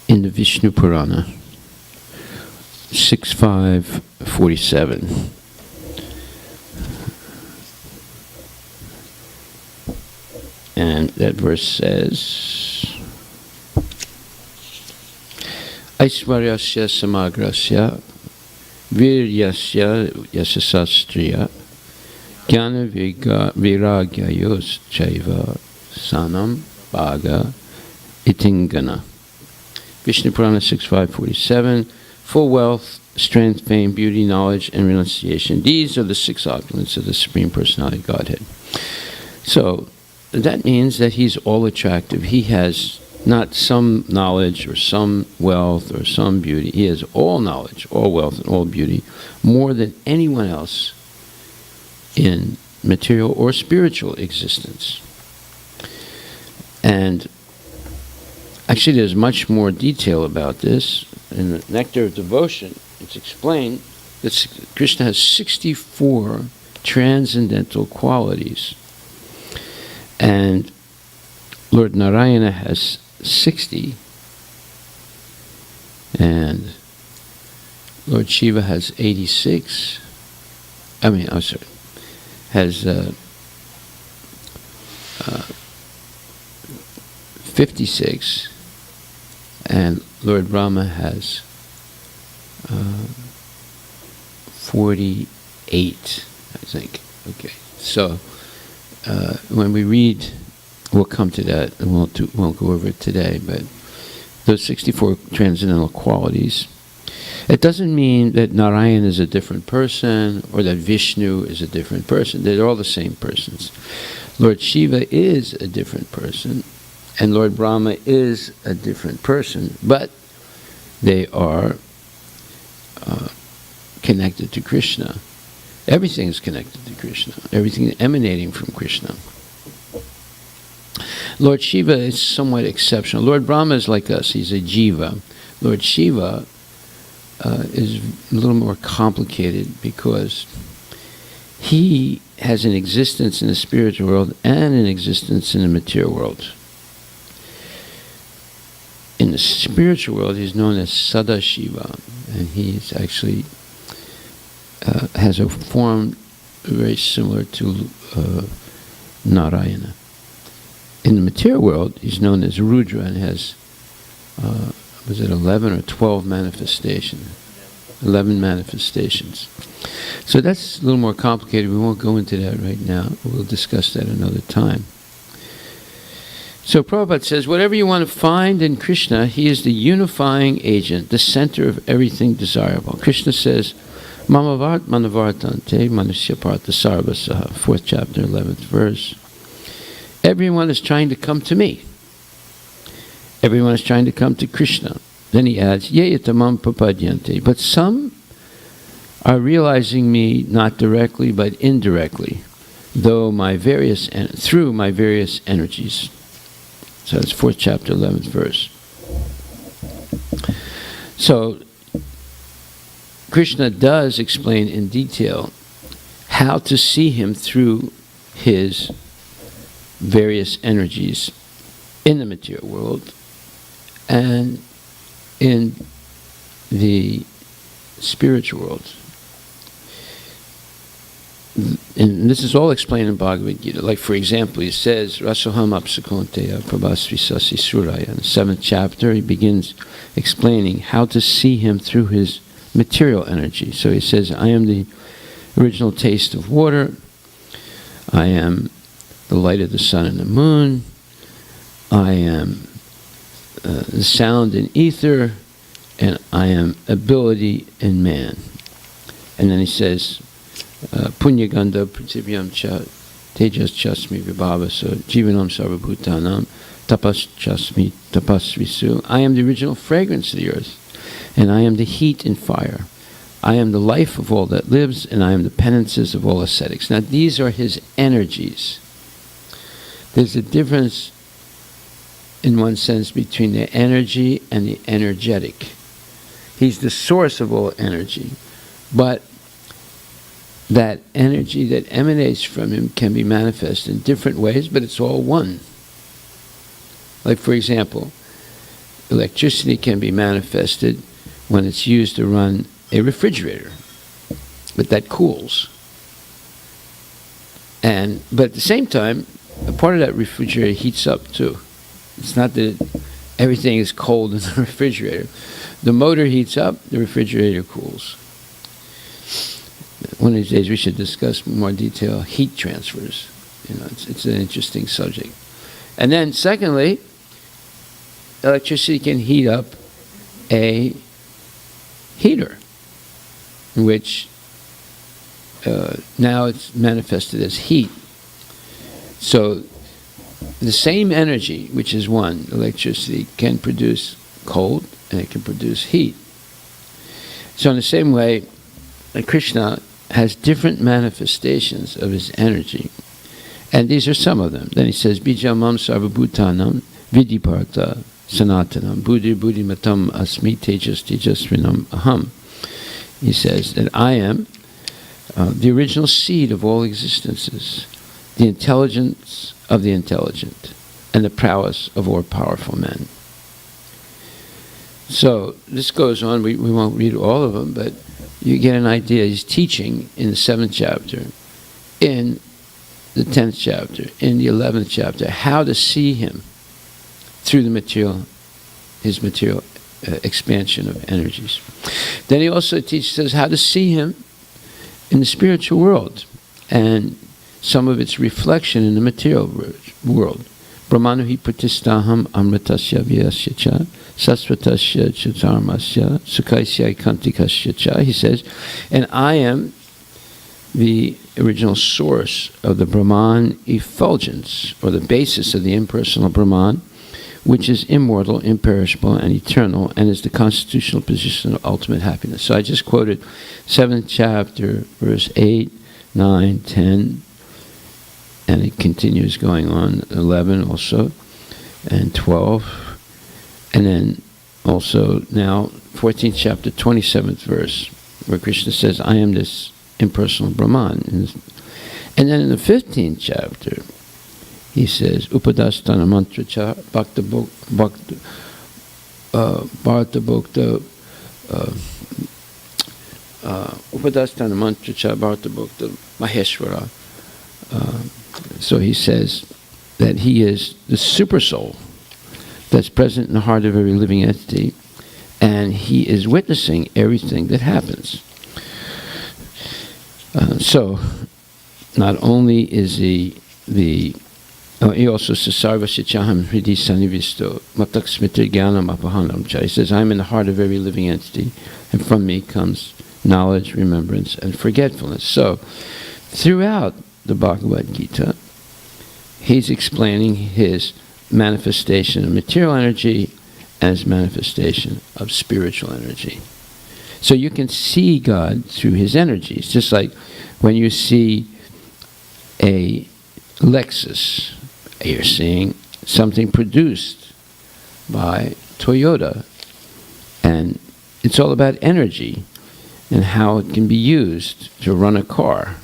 in the Vishnu Purana, 6.5.47. And that verse says, Aishwaryasya samagrasya viryasya yasasastriya jnana viragyayos chaiva sanam bhaga itingana. Vishnu Purana 6.5.47. Full wealth, strength, fame, beauty, knowledge, and renunciation. These are the 6 opulence of the Supreme Personality of Godhead. So that means that he's all attractive. He has not some knowledge or some wealth or some beauty. He has all knowledge, all wealth, and all beauty, more than anyone else in material or spiritual existence. And actually there's much more detail about this. In the Nectar of Devotion, it's explained that Krishna has 64 transcendental qualities. And Lord Narayana has 60. And Lord Shiva has 86. Has 56. And Lord Brahma has 48, I think. Okay, so when we read, we'll come to that, and won't go over it today, but those 64 transcendental qualities, it doesn't mean that Narayan is a different person, or that Vishnu is a different person. They're all the same persons. Lord Shiva is a different person, and Lord Brahma is a different person, but they are connected to Krishna. Everything is connected to Krishna. Everything emanating from Krishna. Lord Shiva is somewhat exceptional. Lord Brahma is like us. He's a jiva. Lord Shiva is a little more complicated because he has an existence in the spiritual world and an existence in the material world. In the spiritual world, he's known as Sadashiva, and he's actually has a form very similar to Narayana. In the material world, he's known as Rudra and has, 11 or 12 manifestations? 11 manifestations. So that's a little more complicated. We won't go into that right now. We'll discuss that another time. So Prabhupada says, whatever you want to find in Krishna, he is the unifying agent, the center of everything desirable. Krishna says, Mamavart manavartante manusya partha sarvasaha, 4th chapter, 11th verse. Everyone is trying to come to me. Everyone is trying to come to Krishna. Then he adds, Yeyatamam papadyante. But some are realizing me not directly, but indirectly, through my various energies. So that's 4th chapter, 11th verse. So Krishna does explain in detail how to see him through his various energies in the material world and in the spiritual world. And this is all explained in Bhagavad Gita. Like, for example, he says, Rasoham apsakonteya prabhasvisasi suraya. In the 7th chapter, he begins explaining how to see him through his material energy. So he says, I am the original taste of water. I am the light of the sun and the moon. I am the sound in ether. And I am ability in man. And then he says, Punyaganda prithivyam cha tejas chasmi vibhava so jivanam sarvabhutanam tapas chasmi tapasvisu. I am the original fragrance of the earth, and I am the heat and fire. I am the life of all that lives, and I am the penances of all ascetics. Now these are his energies. There's a difference in one sense between the energy and the energetic. He's the source of all energy, but that energy that emanates from him can be manifest in different ways, but it's all one. Like, for example, electricity can be manifested when it's used to run a refrigerator, but that cools. But at the same time, a part of that refrigerator heats up too. It's not that everything is cold in the refrigerator. The motor heats up, the refrigerator cools. One of these days we should discuss in more detail heat transfers. It's an interesting subject. And then secondly, electricity can heat up a heater, which now it's manifested as heat. So the same energy, which is one, electricity, can produce cold and it can produce heat. So in the same way, Krishna has different manifestations of his energy. And these are some of them. Then he says, Bijamam sarvabhutanam vidiparta sanatanam buddhi buddhimatam asmi tejas tejasvinam aham. He says that I am the original seed of all existences, the intelligence of the intelligent, and the prowess of all powerful men. So this goes on. We won't read all of them, but you get an idea. He's teaching in the 7th chapter, in the 10th chapter, in the 11th chapter, how to see him through the material, his material expansion of energies. Then he also teaches us how to see him in the spiritual world and some of its reflection in the material world. Brahmanu hi pratistaham amritasya vyasya cha sasvatasya chatarmasya sukaisya kantikasya cha. He says, and I am the original source of the Brahman effulgence, or the basis of the impersonal Brahman, which is immortal, imperishable, and eternal, and is the constitutional position of ultimate happiness. So I just quoted 7th chapter, verse 8, 9, 10, and it continues going on, 11 also, and 12, and then also now 14th chapter, 27th verse, where Krishna says, I am this impersonal Brahman. And then in the 15th chapter, he says, Upadastana mantra cha bhakta bhakta Upadastana mantra cha bhakta bhakta maheshwara. So he says that he is the super soul that's present in the heart of every living entity, and he is witnessing everything that happens. So not only is he also says, Sarvasya chaham hridi sanivisto matak smriti jnanam apahanam cha. He says, I'm in the heart of every living entity, and from me comes knowledge, remembrance, and forgetfulness. So throughout the Bhagavad Gita, he's explaining his manifestation of material energy and his manifestation of spiritual energy. So you can see God through his energies, just like when you see a Lexus, you're seeing something produced by Toyota, and it's all about energy and how it can be used to run a car.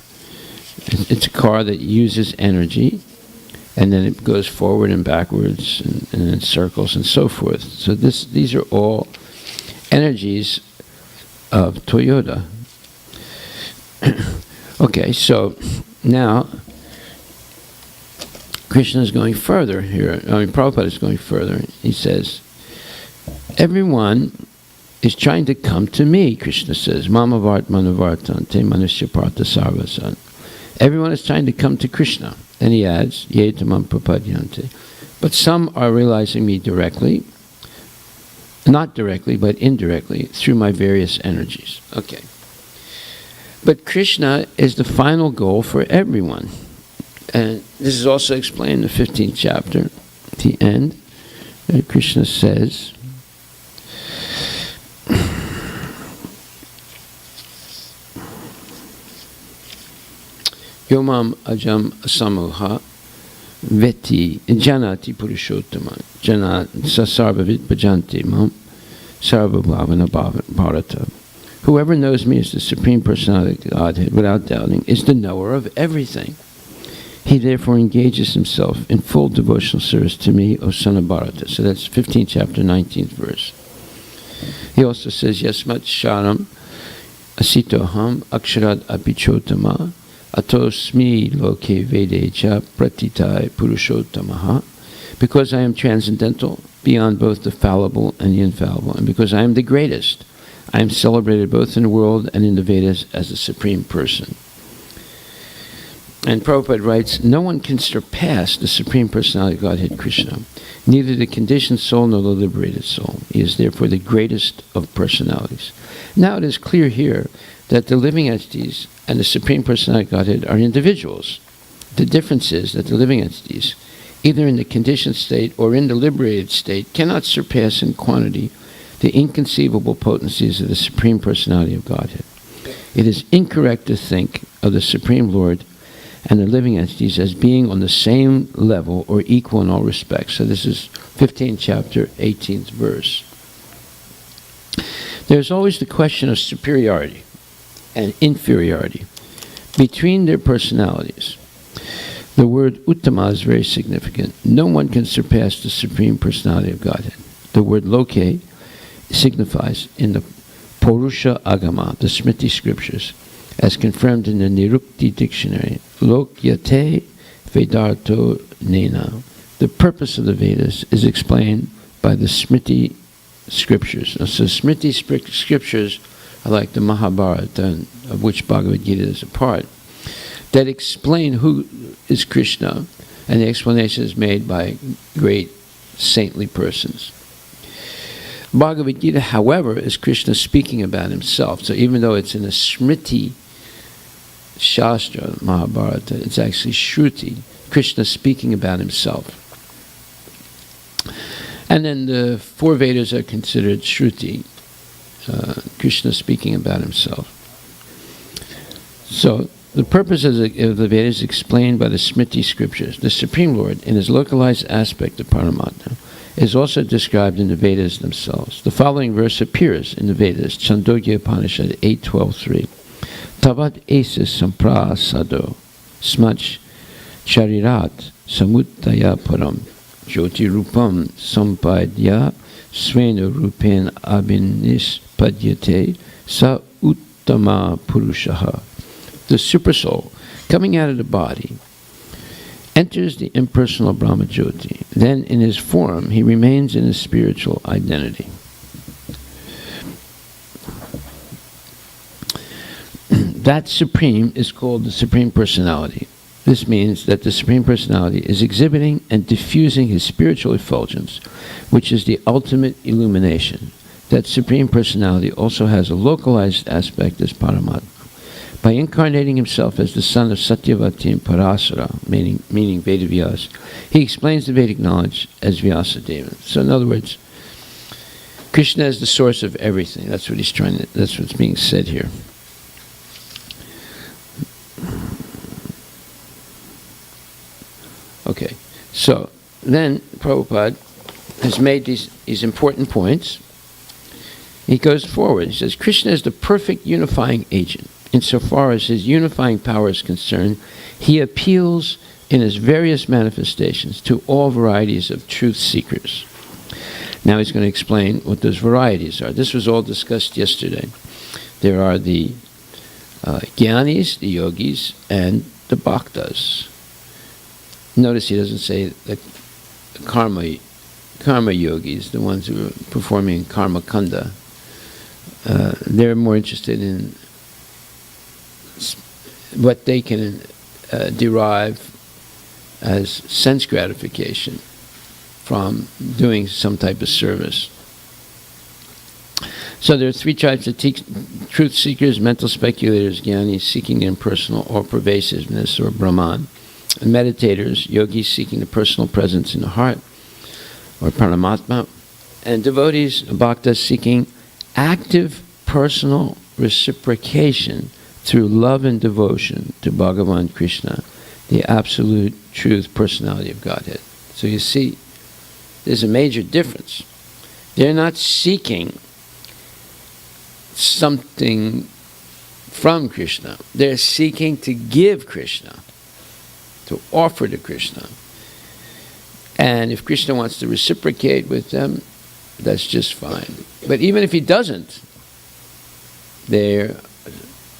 It's a car that uses energy, and then it goes forward and backwards and in circles and so forth. So these are all energies of Toyota. Okay, so now Krishna is going further here. Prabhupada is going further. He says, everyone is trying to come to me, Krishna says. Mama vart manavartante manusya partha sarvasan. Everyone is trying to come to Krishna. And he adds, ye tamam prapadyante. But some are realizing me directly, not directly, but indirectly, through my various energies. Okay. But Krishna is the final goal for everyone. And this is also explained in the 15th chapter, at the end. Krishna says, Yomam ajam asamoha veti janati purushottama janat sasarvavit bhajanti mam sarvabhavana bharata. Whoever knows me as the Supreme Personality of Godhead without doubting is the knower of everything. He therefore engages himself in full devotional service to me, O son of Bharata. So that's 15th chapter, 19th verse. He also says, Yasmat sharam asitoham aksharad apichotama atosmi loke vedecha pratitai purushottamaha. Because I am transcendental, beyond both the fallible and the infallible, and because I am the greatest, I am celebrated both in the world and in the Vedas as the Supreme Person. And Prabhupada writes, no one can surpass the Supreme Personality of Godhead, Krishna, neither the conditioned soul nor the liberated soul. He is therefore the greatest of personalities. Now it is clear here that the living entities and the Supreme Personality of Godhead are individuals. The difference is that the living entities, either in the conditioned state or in the liberated state, cannot surpass in quantity the inconceivable potencies of the Supreme Personality of Godhead. It is incorrect to think of the Supreme Lord and the living entities as being on the same level or equal in all respects. So this is 15th chapter, 18th verse. There's always the question of superiority and inferiority between their personalities. The word uttama is very significant. No one can surpass the Supreme Personality of Godhead. The word loke signifies in the Purusha Agama, the Smriti scriptures, as confirmed in the Nirukti dictionary, Lokyate Vedarto Nena. The purpose of the Vedas is explained by the Smriti scriptures. So Smriti scriptures are like the Mahabharata, of which Bhagavad Gita is a part, that explain who is Krishna, and the explanation is made by great saintly persons. Bhagavad Gita, however, is Krishna speaking about himself. So even though it's in a Smriti Shastra, Mahabharata, it's actually Shruti, Krishna speaking about himself. And then the four Vedas are considered Shruti, Krishna speaking about himself. So the purpose of the Vedas is explained by the Smriti scriptures. The Supreme Lord, in his localized aspect of Paramatma, is also described in the Vedas themselves. The following verse appears in the Vedas, Chandogya Upanishad 8.12.3. Tavat esis samprasado smach charirat samuttaya param jyoti rupam sampadya svena rupen abinis padyate sa uttama purushaha. The supersoul, coming out of the body, enters the impersonal Brahma Jyoti. Then in his form, he remains in his spiritual identity. That Supreme is called the Supreme Personality. This means that the Supreme Personality is exhibiting and diffusing his spiritual effulgence, which is the ultimate illumination. That Supreme Personality also has a localized aspect as Paramatma. By incarnating himself as the son of Satyavati and Parasara, meaning Vedavyas, he explains the Vedic knowledge as Vyasadeva. So in other words, Krishna is the source of everything. That's what's being said here. Okay, so then Prabhupada has made these important points. He goes forward. He says, Krishna is the perfect unifying agent. Insofar as his unifying power is concerned, he appeals in his various manifestations to all varieties of truth seekers. Now he's going to explain what those varieties are. This was all discussed yesterday. There are the Jnanis, the yogis, and the bhaktas. Notice he doesn't say the karma yogis, the ones who are performing karma kanda. They're more interested in what they can derive as sense gratification from doing some type of service. So there are three types of truth seekers: mental speculators, jnanis, seeking the impersonal or pervasiveness or Brahman; and meditators, yogis, seeking the personal presence in the heart or Paramatma; and devotees, bhaktas, seeking active personal reciprocation through love and devotion to Bhagavan Krishna, the absolute truth personality of Godhead. So you see, there's a major difference. They're not seeking something from Krishna. They're seeking to give Krishna. to offer to Krishna. And if Krishna wants to reciprocate with them, that's just fine. But even if he doesn't, they're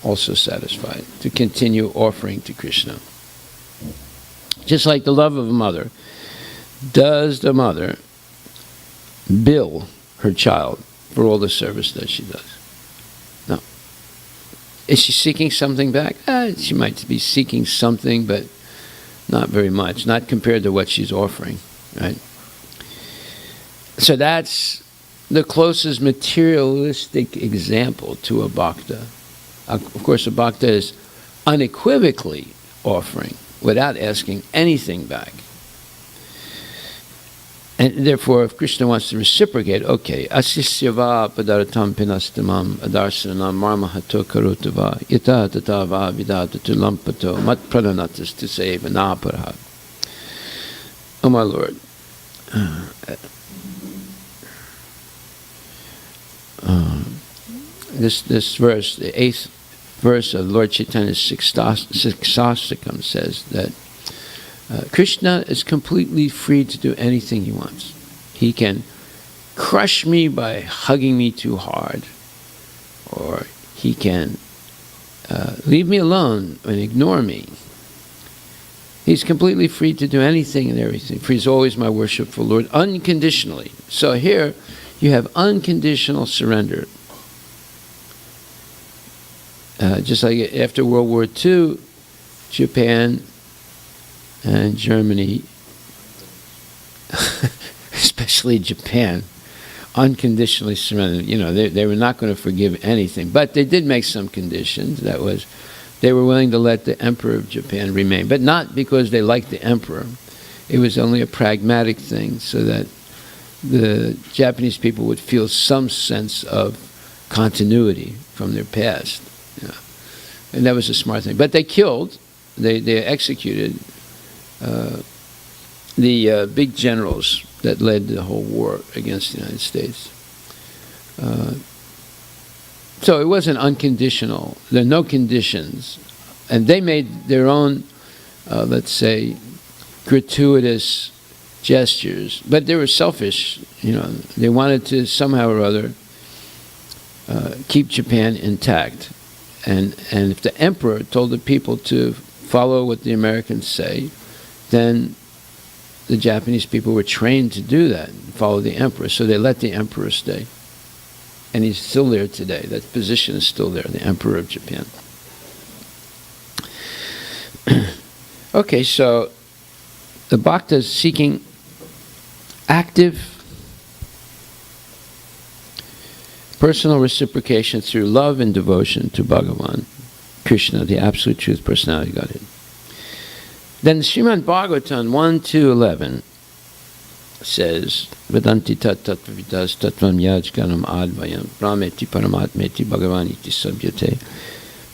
also satisfied to continue offering to Krishna. Just like the love of a mother. Does the mother bill her child for all the service that she does? No. Is she seeking something back? She might be seeking something, but not very much. Not compared to what she's offering, right? So that's the closest materialistic example to a bhakta. Of course, a bhakta is unequivocally offering without asking anything back. And therefore, if Krishna wants to reciprocate, okay, asisyava padartam pinastamam adarsanam marmahato karotava yata tatava vidata tulampato mat pradanatas to save anaparaha. Oh my Lord, this verse, the 8th verse of Lord Chaitanya's Siksastikam says that Krishna is completely free to do anything he wants. He can crush me by hugging me too hard, or he can leave me alone and ignore me. He's completely free to do anything and everything, for he's always my worshipful Lord, unconditionally. So here you have unconditional surrender. Just like after World War II, Japan and Germany, especially Japan, unconditionally surrendered. You know, they were not going to forgive anything, but they did make some conditions. That was, they were willing to let the Emperor of Japan remain, but not because they liked the Emperor. It was only a pragmatic thing, so that the Japanese people would feel some sense of continuity from their past. Yeah. And that was a smart thing. But they killed, they executed the big generals that led the whole war against the United States. So it wasn't unconditional. There are no conditions. And they made their own, let's say, gratuitous gestures. But they were selfish. You know, they wanted to somehow or other keep Japan intact. And if the emperor told the people to follow what the Americans say, then the Japanese people were trained to do that, follow the emperor. So they let the emperor stay. And he's still there today. That position is still there, the Emperor of Japan. Okay, so the bhakta is seeking active personal reciprocation through love and devotion to Bhagavan, Krishna, the Absolute Truth, Personality, Godhead. Then Srimad Bhagavatam 1-11 says, Vedanti tat tattvavidas tattvam yajganam advayam brahmeti paramatmeti bhagavan iti sabhyate,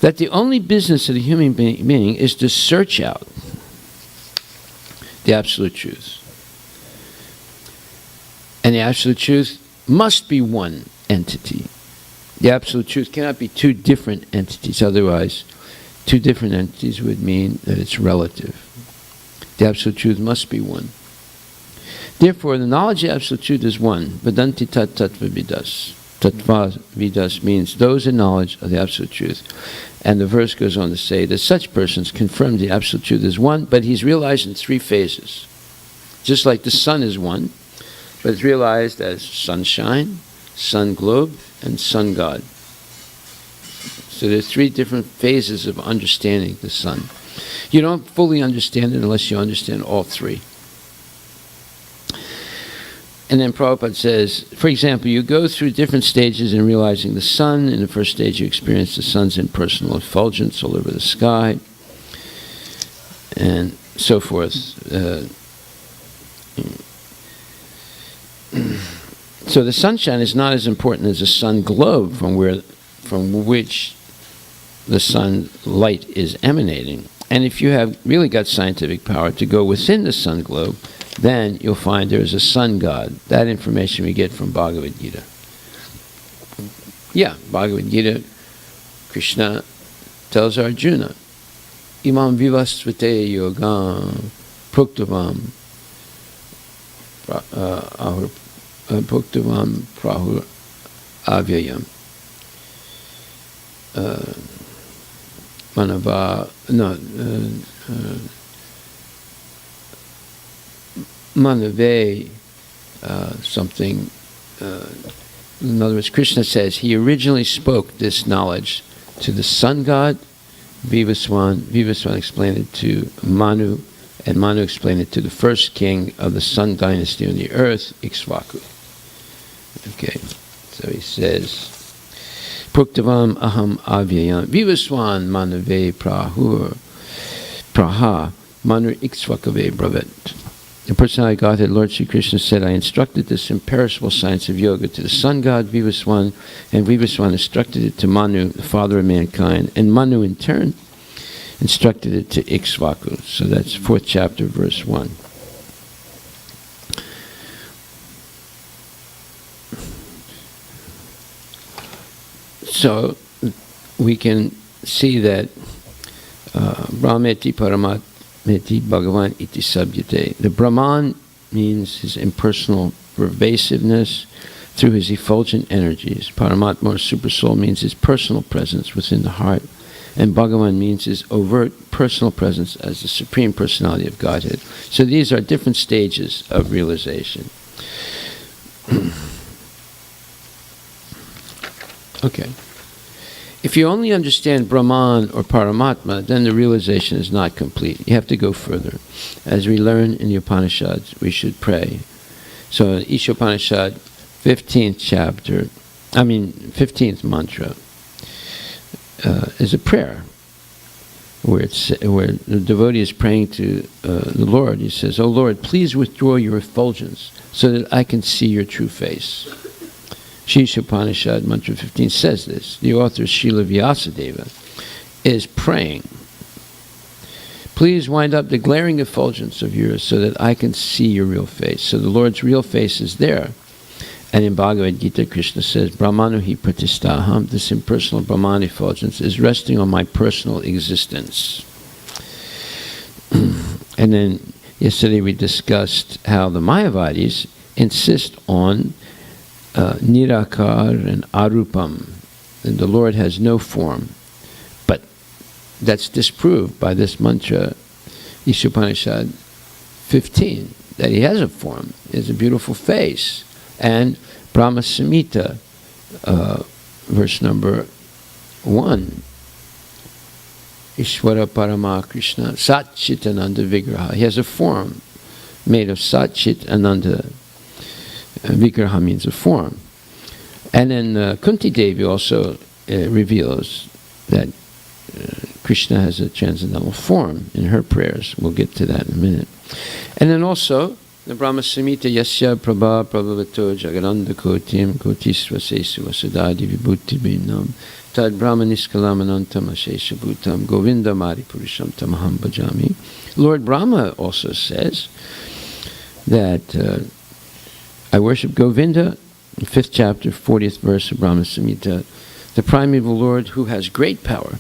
that the only business of the human being is to search out the Absolute Truth. And the Absolute Truth must be one entity. The Absolute Truth cannot be two different entities, otherwise two different entities would mean that it's relative. The Absolute Truth must be one. Therefore, the knowledge of the Absolute Truth is one. Vedanti tat tattva vidas. Tattva vidas means those in knowledge of the Absolute Truth. And the verse goes on to say that such persons confirm the Absolute Truth as one, but he's realized in three phases. Just like the sun is one, but it's realized as sunshine, sun globe, and sun god. So there's three different phases of understanding the sun. You don't fully understand it unless you understand all three. And then Prabhupada says, for example, you go through different stages in realizing the sun. In the first stage, you experience the sun's impersonal effulgence all over the sky, and so forth. So the sunshine is not as important as the sun globe from which the sun light is emanating. And if you have really got scientific power to go within the sun globe, then you'll find there is a sun god. That information we get from Bhagavad Gita. Yeah, Bhagavad Gita, Krishna tells Arjuna imam vivasvate yogam proktavam proktavam prahur avyayam. Manava, no, Manave, something. In other words, Krishna says he originally spoke this knowledge to the sun god, Vivaswan. Vivaswan explained it to Manu, and Manu explained it to the first king of the sun dynasty on the earth, Ikshvaku. Okay, so he says, Proktavam aham avyayam Vivaswan manave prahur praha manu Ikshvakave bravet. The personality of Godhead, Lord Sri Krishna said, I instructed this imperishable science of yoga to the sun god Vivaswan, and Vivaswan instructed it to Manu, the father of mankind, and Manu in turn instructed it to Ikshvaku. So that's 4th chapter, verse 1. So we can see that Brahmeti Paramat Meti Bhagavan iti sabhyate. The Brahman means his impersonal pervasiveness through his effulgent energies. Paramatma or Supersoul means his personal presence within the heart. And Bhagavan means his overt personal presence as the Supreme Personality of Godhead. So these are different stages of realization. Okay. If you only understand Brahman or Paramatma, then the realization is not complete. You have to go further. As we learn in the Upanishads, we should pray. So in Ishopanishad, 15th mantra, is a prayer where the devotee is praying to the Lord. He says, "O Lord, please withdraw your effulgence so that I can see your true face." Shisha Upanishad, Mantra 15 says this. The author, Srila Vyasadeva, is praying, please wind up the glaring effulgence of yours so that I can see your real face. So the Lord's real face is there. And in Bhagavad Gita, Krishna says, Brahmanuhi pratistaham, this impersonal Brahman effulgence is resting on my personal existence. And then yesterday we discussed how the Mayavadis insist on Nirakar and Arupam, and the Lord has no form. But that's disproved by this mantra, Ishopanishad 15, that he has a form, he has a beautiful face. And Brahma Samhita, verse number 1, Ishvara Parama Krishna, Sat Chit Ananda Vigraha. He has a form made of Sat Chit Ananda. Vigraha means a form. And then Kunti Devi also reveals that Krishna has a transcendental form in her prayers. We'll get to that in a minute. And then also, the Brahma Samhita Yasya Prabha Prabhavato Jagananda Kotim Kotisva Sesu Vasadadi Vibhuti Bhinam Tad Brahma Niskalamanantam Ashesha Bhutam Govinda Mari Purusham Tamaham Bhajami. Lord Brahma also says that I worship Govinda, 5th chapter, 40th verse of Brahma Samhita, the primeval Lord who has great power.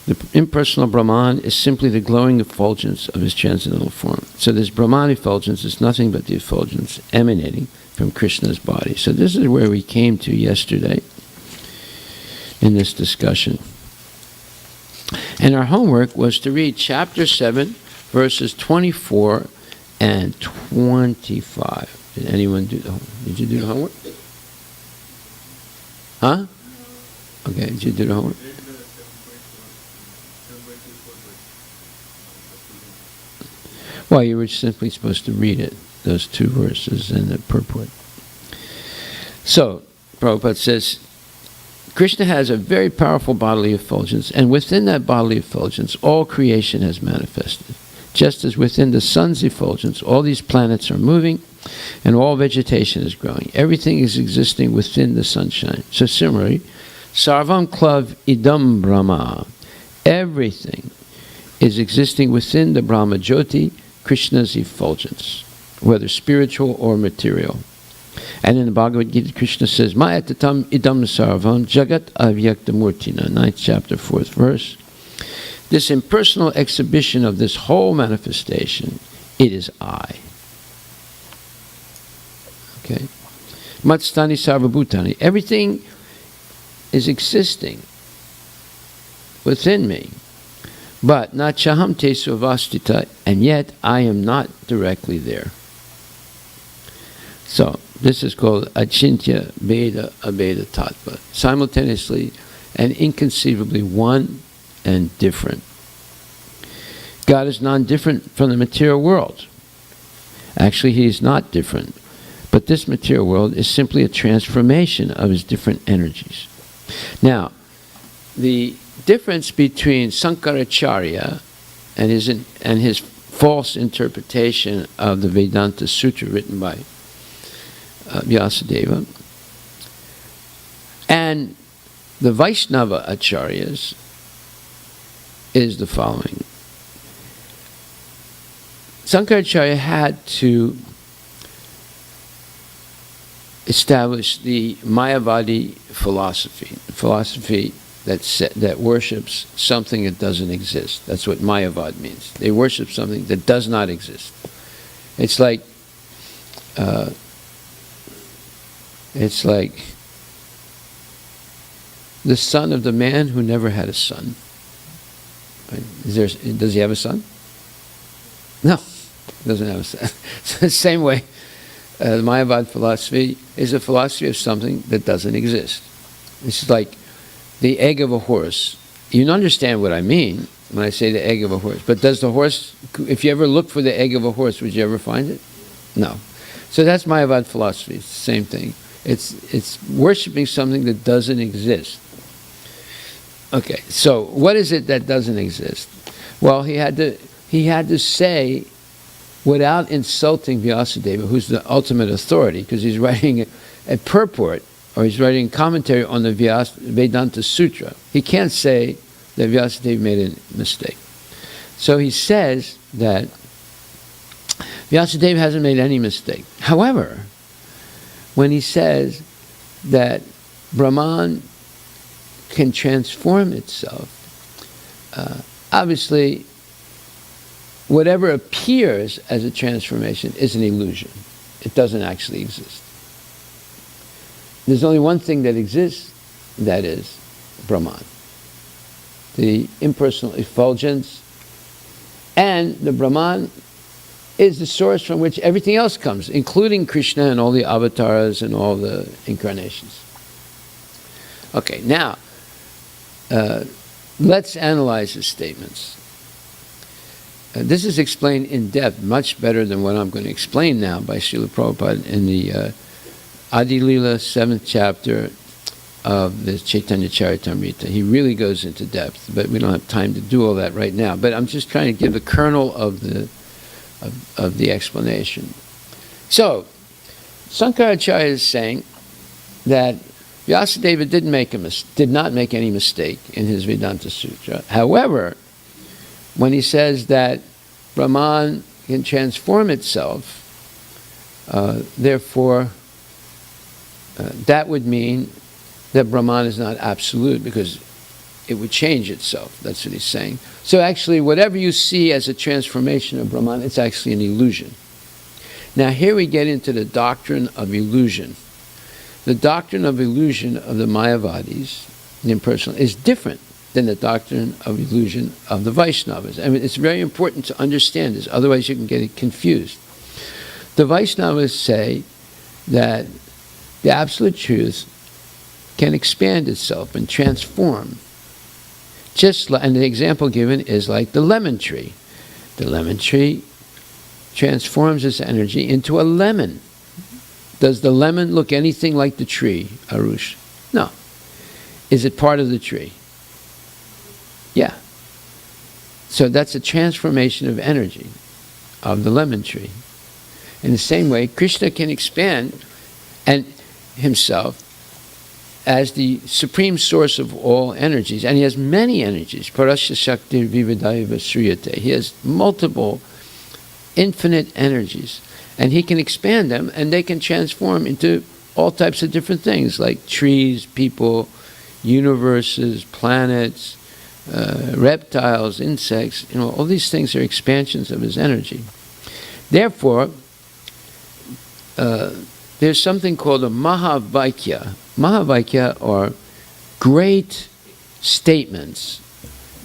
The impersonal Brahman is simply the glowing effulgence of his transcendental form. So this Brahman effulgence is nothing but the effulgence emanating from Krishna's body. So this is where we came to yesterday in this discussion. And our homework was to read chapter 7, verses 24 and 25. Did anyone do the homework? Did you do the homework? Huh? Okay, did you do the homework? Well, you were simply supposed to read it, those two verses and the purport. So, Prabhupada says, Krishna has a very powerful bodily effulgence, and within that bodily effulgence, all creation has manifested. Just as within the sun's effulgence, all these planets are moving, and all vegetation is growing. Everything is existing within the sunshine. So similarly, Sarvam Klav Idam Brahma. Everything is existing within the Brahma Jyoti, Krishna's effulgence, whether spiritual or material. And in the Bhagavad Gita, Krishna says, Mayatatam idam sarvam jagat avyakta murtina, 9th chapter, 4th verse. this impersonal exhibition of this whole manifestation, it is I. Okay? Matstani sarvabhutani. Everything is existing within me. But not chaham tesu avastita, and yet I am not directly there. So, this is called achintya bheda abheda tattva. Simultaneously and inconceivably one and different. God is non-different from the material world. Actually, he is not different. But this material world is simply a transformation of his different energies. Now, the difference between Sankaracharya and his false interpretation of the Vedanta Sutra written by Vyasadeva and the Vaishnava Acharyas is the following. Sankaracharya had to establish the Mayavadi philosophy that worships something that doesn't exist. That's what Mayavad means. They worship something that does not exist. It's like the son of the man who never had a son. Right? Does he have a son? No, he doesn't have a son. So the same way, the Mayavad philosophy is a philosophy of something that doesn't exist. It's like the egg of a horse. You understand what I mean when I say the egg of a horse. But does the horse, if you ever look for the egg of a horse, would you ever find it? No. So that's Mayavad philosophy. It's the same thing. It's worshiping something that doesn't exist. Okay, so what is it that doesn't exist? Well, he had to say, without insulting Vyasadeva, who's the ultimate authority, because he's writing a purport, or he's writing commentary on the Vedanta Sutra. He can't say that Vyasadeva made a mistake. So he says that Vyasadeva hasn't made any mistake. However, when he says that Brahman can transform itself, obviously, whatever appears as a transformation is an illusion. It doesn't actually exist. There's only one thing that exists, that is Brahman. The impersonal effulgence, and the Brahman is the source from which everything else comes, including Krishna and all the avatars and all the incarnations. Okay, now, let's analyze his statements. This is explained in depth, much better than what I'm going to explain now by Srila Prabhupada in the Adi Lila 7th chapter of the Chaitanya Charitamrita. He really goes into depth, but we don't have time to do all that right now. But I'm just trying to give the kernel of the explanation. So, Sankaracharya is saying that Vyasadeva did not make any mistake in his Vedanta Sutra. However, when he says that Brahman can transform itself, therefore, that would mean that Brahman is not absolute, because it would change itself. That's what he's saying. So actually, whatever you see as a transformation of Brahman, it's actually an illusion. Now here we get into the doctrine of illusion. The doctrine of illusion of the Mayavadis, the impersonal, is different than the doctrine of illusion of the Vaishnavas. I mean, it's very important to understand this, otherwise you can get it confused. The Vaishnavas say that the absolute truth can expand itself and transform. And the example given is like the lemon tree. The lemon tree transforms its energy into a lemon. Does the lemon look anything like the tree, Arush? No. Is it part of the tree? Yeah. So that's a transformation of energy of the lemon tree. In the same way, Krishna can expand and himself as the supreme source of all energies, and he has many energies. Parasya Shakti Vividaya Sriyate. He has multiple, infinite energies, and he can expand them, and they can transform into all types of different things, like trees, people, universes, planets, reptiles, insects, all these things are expansions of his energy. Therefore, there's something called a Mahavaikya. Mahavaikya are great statements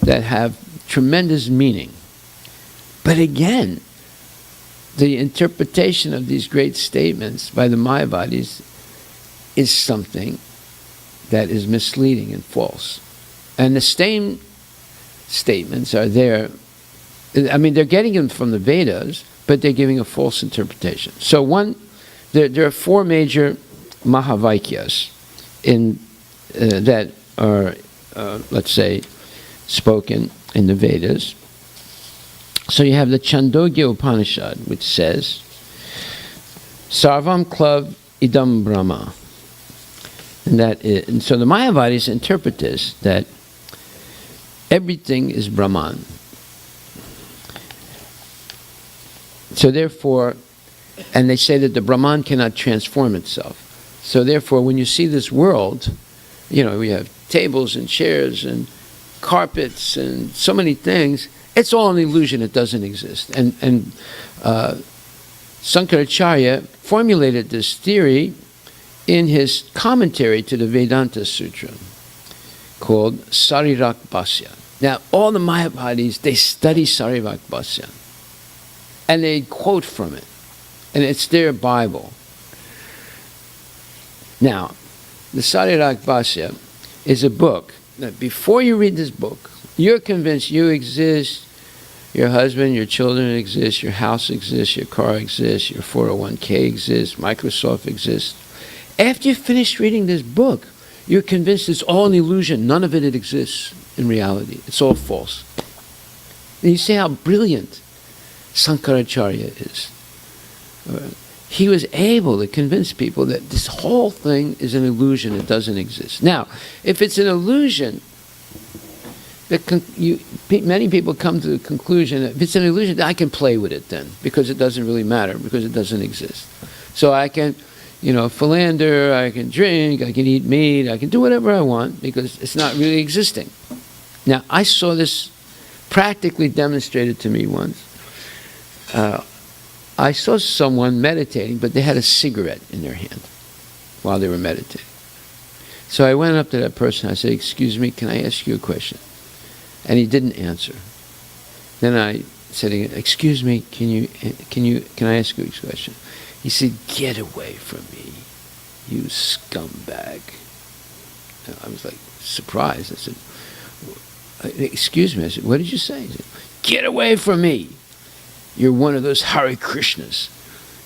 that have tremendous meaning. But again, the interpretation of these great statements by the Mayavadis is something that is misleading and false. And the same statements are there. I mean, they're getting them from the Vedas, but they're giving a false interpretation. So there are four major Mahavaikyas that are, let's say, spoken in the Vedas. So you have the Chandogya Upanishad, which says, Sarvam Klav Idam Brahma. And so the Mayavadis interpret this, that everything is Brahman. So therefore, and they say that the Brahman cannot transform itself. So therefore, when you see this world, we have tables and chairs and carpets and so many things, it's all an illusion, it doesn't exist. And Sankaracharya formulated this theory in his commentary to the Vedanta Sutra called Sarirak Bhasya. Now, all the Mayavadis, they study Sarirak Bhasya. And they quote from it. And it's their Bible. Now, the Sarirak Bhasya is a book that before you read this book, you're convinced you exist, your husband, your children exist, your house exists, your car exists, your 401k exists, Microsoft exists. After you finish reading this book, you're convinced it's all an illusion. None of it exists in reality. It's all false. And you see how brilliant Sankaracharya is. He was able to convince people that this whole thing is an illusion. It doesn't exist. Now, if it's an illusion, many people come to the conclusion that if it's an illusion, I can play with it then, because it doesn't really matter, because it doesn't exist. So I can, philander, I can drink, I can eat meat, I can do whatever I want, because it's not really existing. Now, I saw this practically demonstrated to me once. I saw someone meditating, but they had a cigarette in their hand while they were meditating. So I went up to that person, I said, "Excuse me, can I ask you a question?" And he didn't answer. Then I said, "Excuse me, can I ask you a question?" He said, "Get away from me, you scumbag." And I was like surprised. I said, "Excuse me." I said, "What did you say?" He said, "Get away from me. You're one of those Hare Krishnas.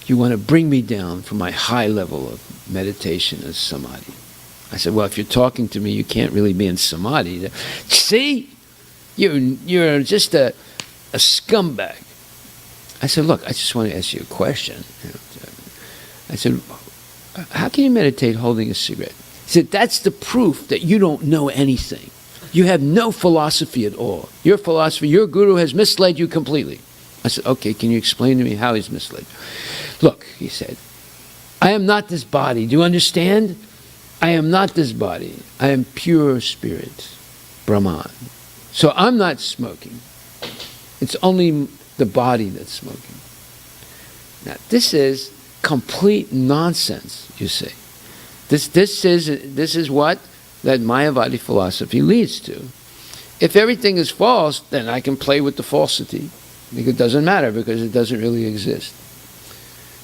You want to bring me down from my high level of meditation and samadhi." I said, "Well, if you're talking to me, you can't really be in samadhi." "See? You're just a scumbag." I said, "Look, I just want to ask you a question." I said, "How can you meditate holding a cigarette?" He said, "That's the proof that you don't know anything. You have no philosophy at all. Your philosophy, your guru has misled you completely." I said, "Okay, can you explain to me how he's misled?" "Look," he said, "I am not this body. Do you understand? I am not this body. I am pure spirit, Brahman. So I'm not smoking. It's only the body that's smoking." Now, this is complete nonsense, you see. This is what that Mayavadi philosophy leads to. If everything is false, then I can play with the falsity. It doesn't matter, because it doesn't really exist.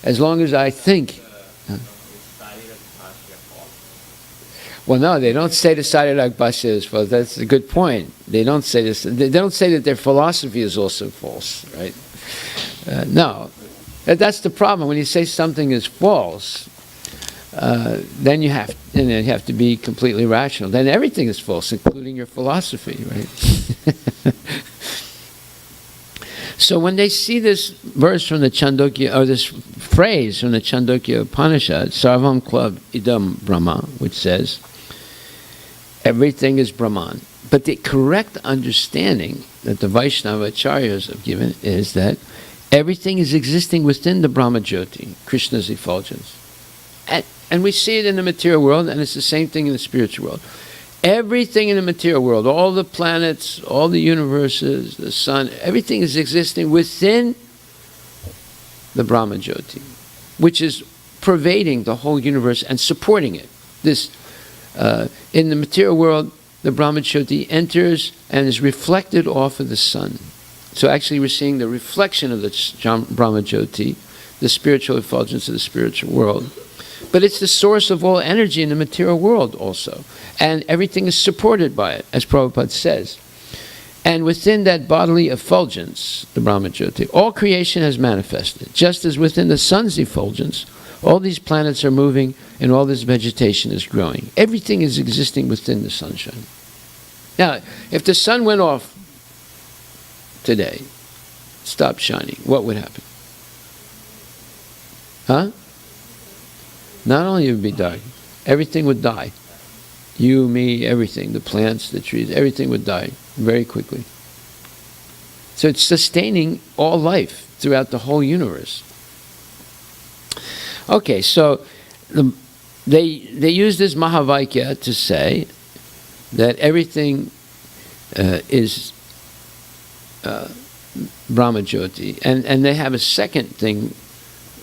As long as I think... Well, no, they don't say the Sarirak Bhasya is false. That's a good point. They don't say this. They don't say that their philosophy is also false, right? No. That's the problem. When you say something is false, then you have to be completely rational. Then everything is false, including your philosophy, right? So when they see this verse from the Chandogya, or this phrase from the Chandogya Upanishad, Sarvam Klav Idam Brahma, which says, everything is Brahman. But the correct understanding that the Vaishnava Acharyas have given is that everything is existing within the Brahma Jyoti, Krishna's effulgence. And we see it in the material world, and it's the same thing in the spiritual world. Everything in the material world, all the planets, all the universes, the sun, everything is existing within the Brahma Jyoti, which is pervading the whole universe and supporting it. This, in the material world, the Brahma Jyoti enters and is reflected off of the sun. So actually we're seeing the reflection of the Brahma Jyoti, the spiritual effulgence of the spiritual world. But it's the source of all energy in the material world also. And everything is supported by it, as Prabhupada says. And within that bodily effulgence, the Brahma Jyoti, all creation has manifested. Just as within the sun's effulgence, all these planets are moving and all this vegetation is growing. Everything is existing within the sunshine. Now, if the sun went off today, stopped shining, what would happen? Huh? Not only would it be dark, everything would die. You, me, everything, the plants, the trees, everything would die very quickly. So it's sustaining all life throughout the whole universe. Okay, so they use this Mahavaikya to say that everything is Brahma Jyoti, and they have a second thing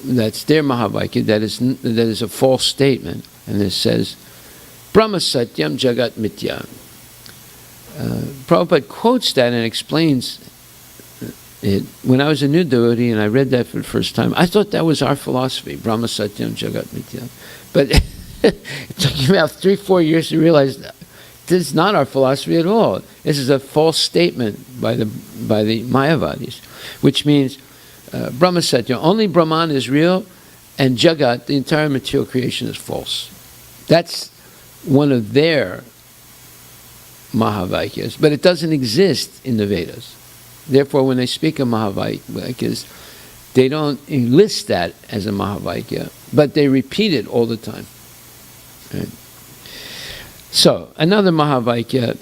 that's their Mahavaikya that is a false statement, and it says Brahma Satyam Jagat Mitya. Prabhupada quotes that and explains it. When I was a new devotee and I read that for the first time, I thought that was our philosophy, Brahma Satyam Jagat Mitya. But it took me about 3-4 years to realize that this is not our philosophy at all. This is a false statement by the Mayavadis, which means Brahma Satyam, only Brahman is real, and Jagat, the entire material creation, is false. That's one of their Mahavakyas, but it doesn't exist in the Vedas. Therefore, when they speak of Mahavakyas, they don't enlist that as a Mahavakya, but they repeat it all the time. Right? So, another Mahavakya,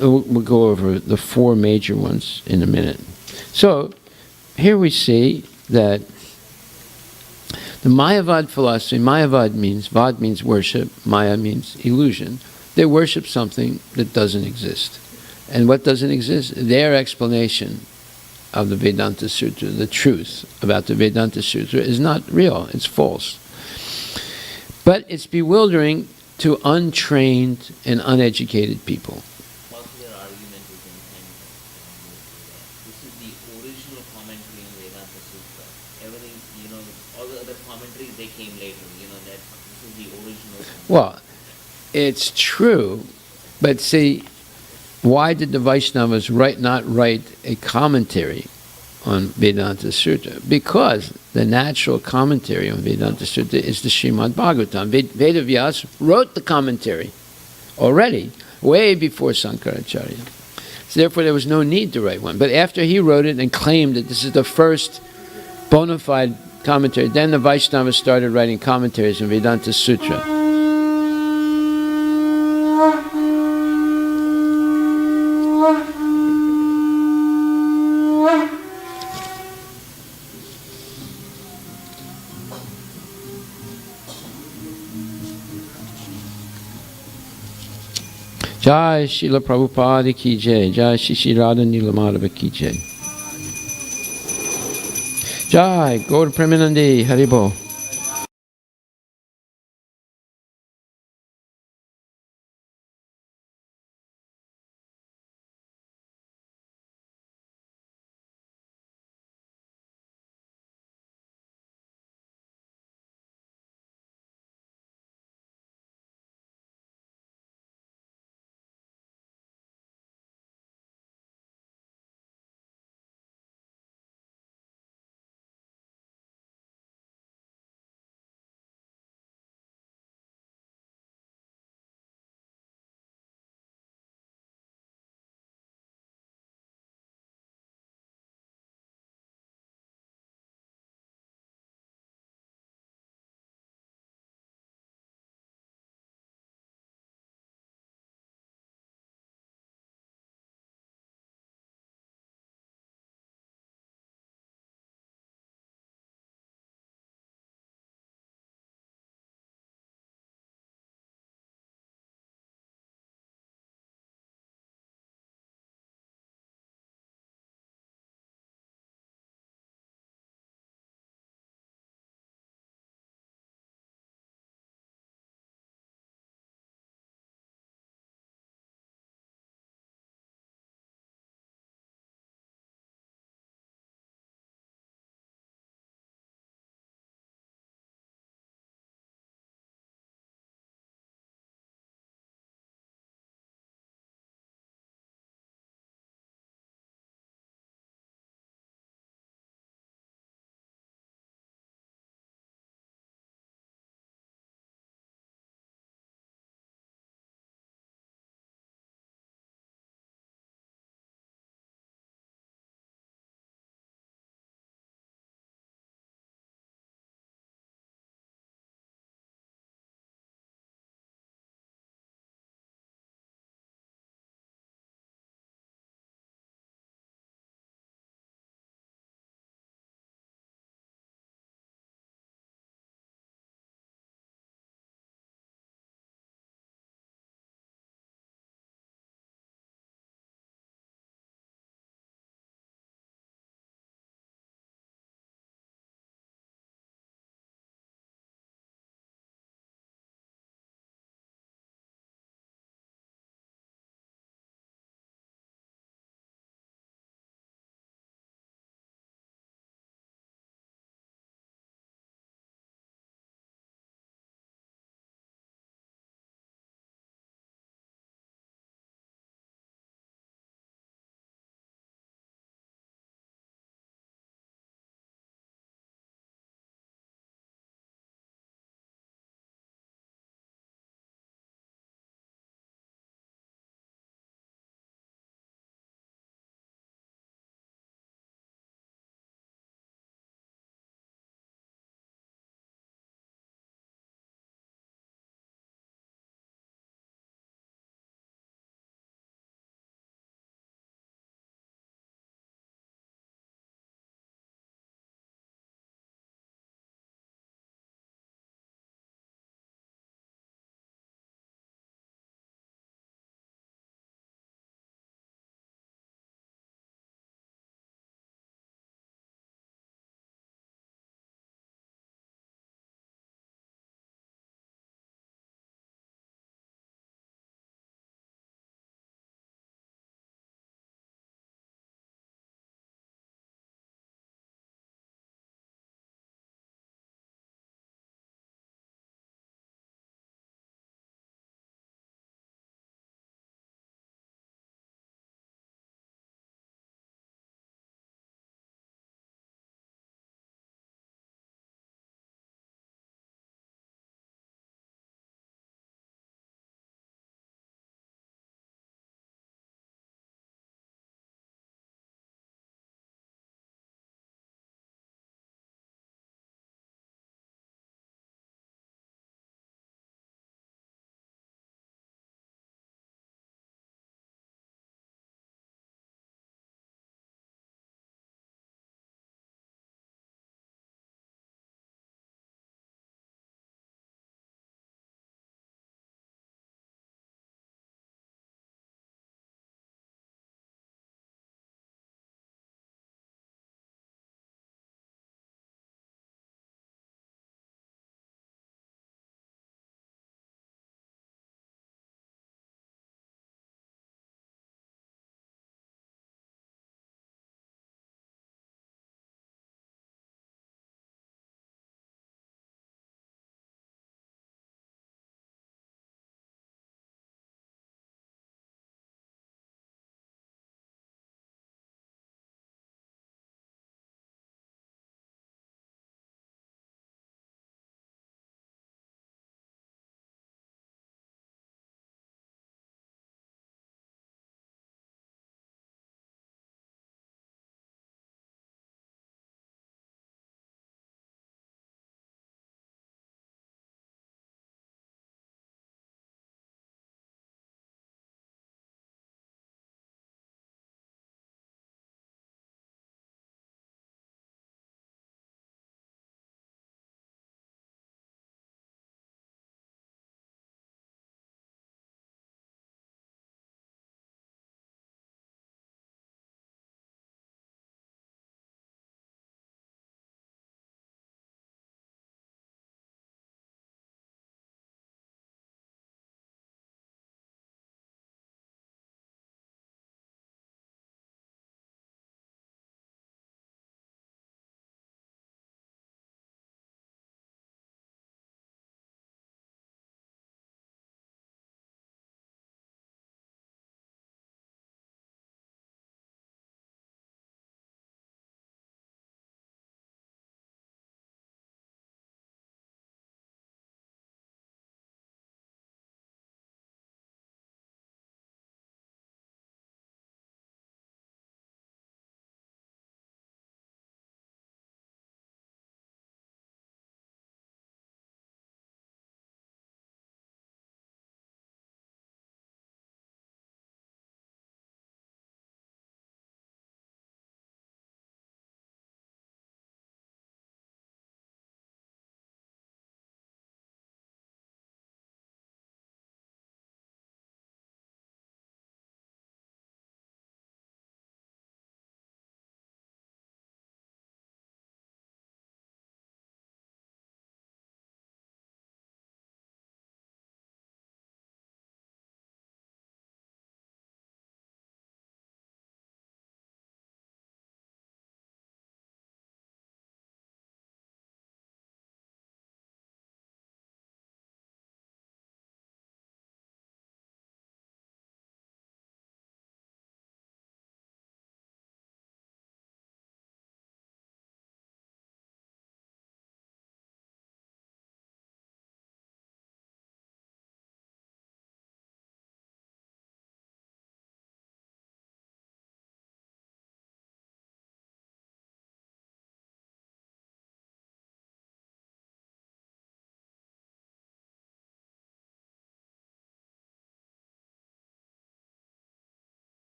we'll go over the 4 major ones in a minute. So, here we see that the Mayavad philosophy, Mayavad means, Vad means worship, Maya means illusion. They worship something that doesn't exist. And what doesn't exist? Their explanation of the Vedanta Sutra, the truth about the Vedanta Sutra, is not real, it's false. But it's bewildering to untrained and uneducated people. Also their argument is in this is the original commentary in Vedanta Sutra. Everything, all the other commentaries, they came later, that this is the original. Well, it's true, but see, why did the Vaishnavas not write a commentary on Vedanta Sutra? Because the natural commentary on Vedanta Sutra is the Srimad Bhagavatam. Vedavyas wrote the commentary already, way before Sankaracharya. So therefore there was no need to write one. But after he wrote it and claimed that this is the first bona fide commentary, then the Vaishnavas started writing commentaries on Vedanta Sutra. Jai Srila Prabhupada ki jai, Jai Shri Radha Nilamadhava ki jai. Jai Gaur Premanande Haribo.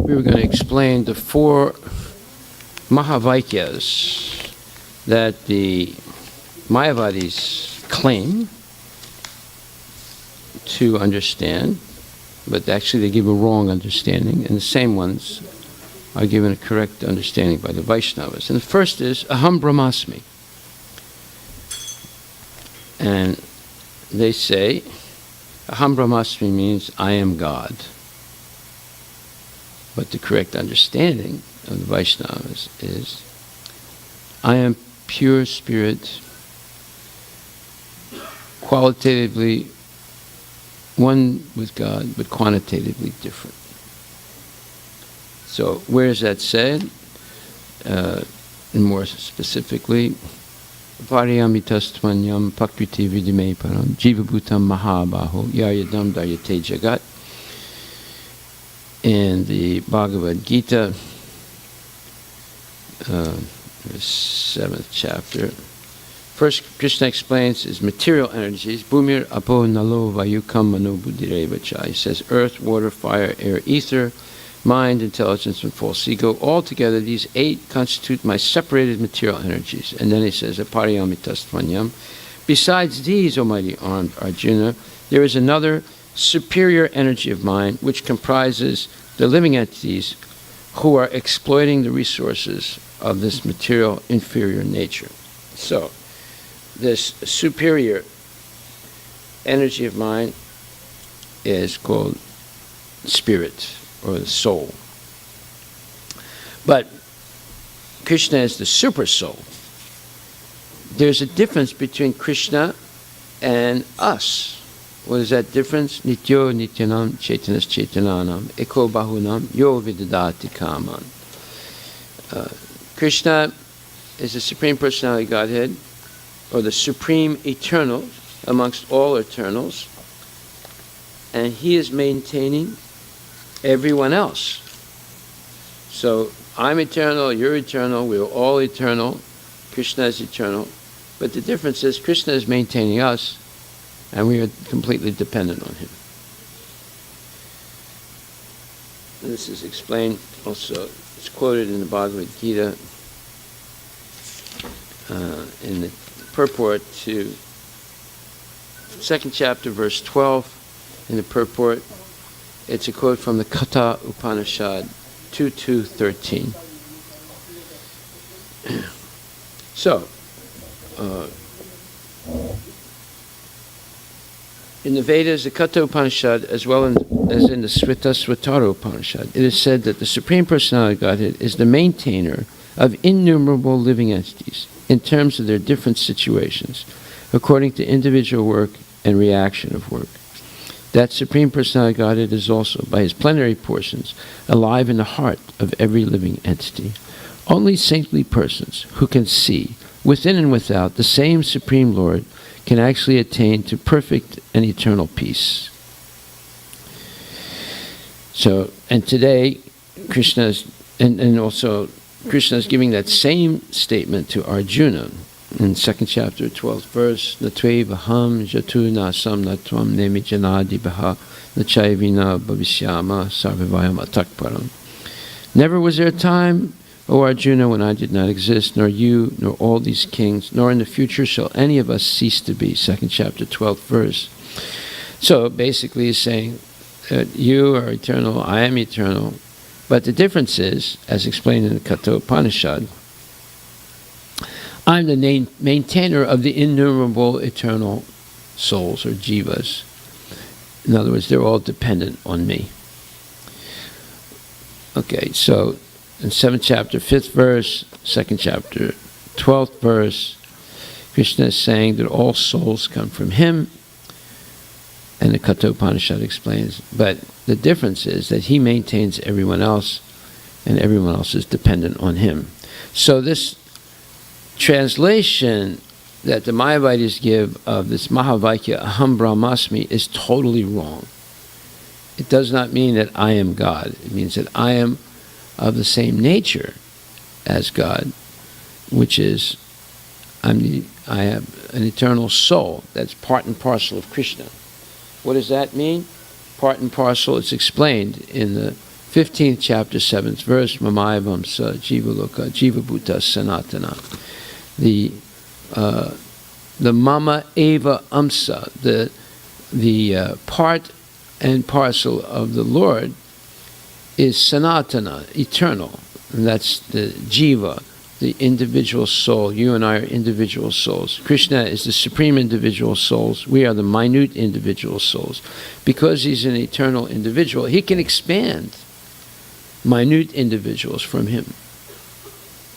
we were going to explain the 4 Mahavakyas that the Mayavadis claim to understand, but actually they give a wrong understanding, and the same ones are given a correct understanding by the Vaishnavas. And the first is Aham Brahmasmi. And they say Aham Brahmasmi means I am God. But the correct understanding of the Vaishnavas is I am pure spirit, qualitatively one with God, but quantitatively different. So where is that said? And more specifically, Pariyamitastvanyam pakriti vidime param jivabhutam mahabaho yayadam daryate jagat. In the Bhagavad Gita, the 7th chapter, first Krishna explains his material energies. Bhumir apo nalo vayukam mano buddhirevacha. He says earth, water, fire, air, ether, mind, intelligence, and false ego. Altogether, these 8 constitute my separated material energies. And then he says, Apariyamitastvanyam. Besides these, O mighty armed Arjuna, there is another superior energy of mine which comprises the living entities who are exploiting the resources of this material inferior nature. So, this superior energy of mine is called spirit, or the soul. But Krishna is the super soul. There's a difference between Krishna and us. What is that difference? Nityo nityanam chaitanas chaitananam eko bahunam yo vidadati kaman. Krishna is the Supreme Personality Godhead, or the Supreme Eternal amongst all eternals, and He is maintaining everyone else. So I'm eternal, you're eternal, we're all eternal, Krishna is eternal, but the difference is Krishna is maintaining us, and we are completely dependent on Him. This is explained also, it's quoted in the Bhagavad Gita, in the purport to 2nd chapter, verse 12, in the purport. It's a quote from the Katha Upanishad 2.2.13. So, in the Vedas, the Katha Upanishad, as well as in the Svatara Upanishad, it is said that the Supreme Personality of Godhead is the maintainer of innumerable living entities in terms of their different situations, according to individual work and reaction of work. That Supreme Personality of Godhead is also, by His plenary portions, alive in the heart of every living entity. Only saintly persons who can see, within and without, the same Supreme Lord can actually attain to perfect and eternal peace. So, and today, Krishna is, and also Krishna is giving that same statement to Arjuna in 2nd chapter, 12th verse, Natve vaham jatu nasam natvam nemi janadi baha nachayvina bhavishyama sarvivayam atakparam. Never was there a time, O Arjuna, when I did not exist, nor you, nor all these kings, nor in the future shall any of us cease to be. 2nd chapter, 12th verse. So basically he's saying that you are eternal, I am eternal, but the difference is, as explained in the Katha Upanishad, I'm the maintainer of the innumerable eternal souls, or jivas. In other words, they're all dependent on me. Okay, so in 7th chapter, 5th verse, 2nd chapter, 12th verse, Krishna is saying that all souls come from Him, and the Katha Upanishad explains, but the difference is that He maintains everyone else, and everyone else is dependent on Him. So this translation that the Mayavadis give of this Mahavakya, Aham Brahmasmi, is totally wrong. It does not mean that I am God. It means that I am of the same nature as God, which is I have an eternal soul that's part and parcel of Krishna. What does that mean? Part and parcel, it's explained in the 15th chapter, 7th verse, Mamaya Vamsa Jiva Loka Jiva Bhuta Sanatana. The Mama Eva Amsa, the part and parcel of the Lord is Sanatana, eternal. And that's the Jiva, the individual soul. You and I are individual souls. Krishna is the supreme individual souls. We are the minute individual souls. Because he's an eternal individual, he can expand minute individuals from him.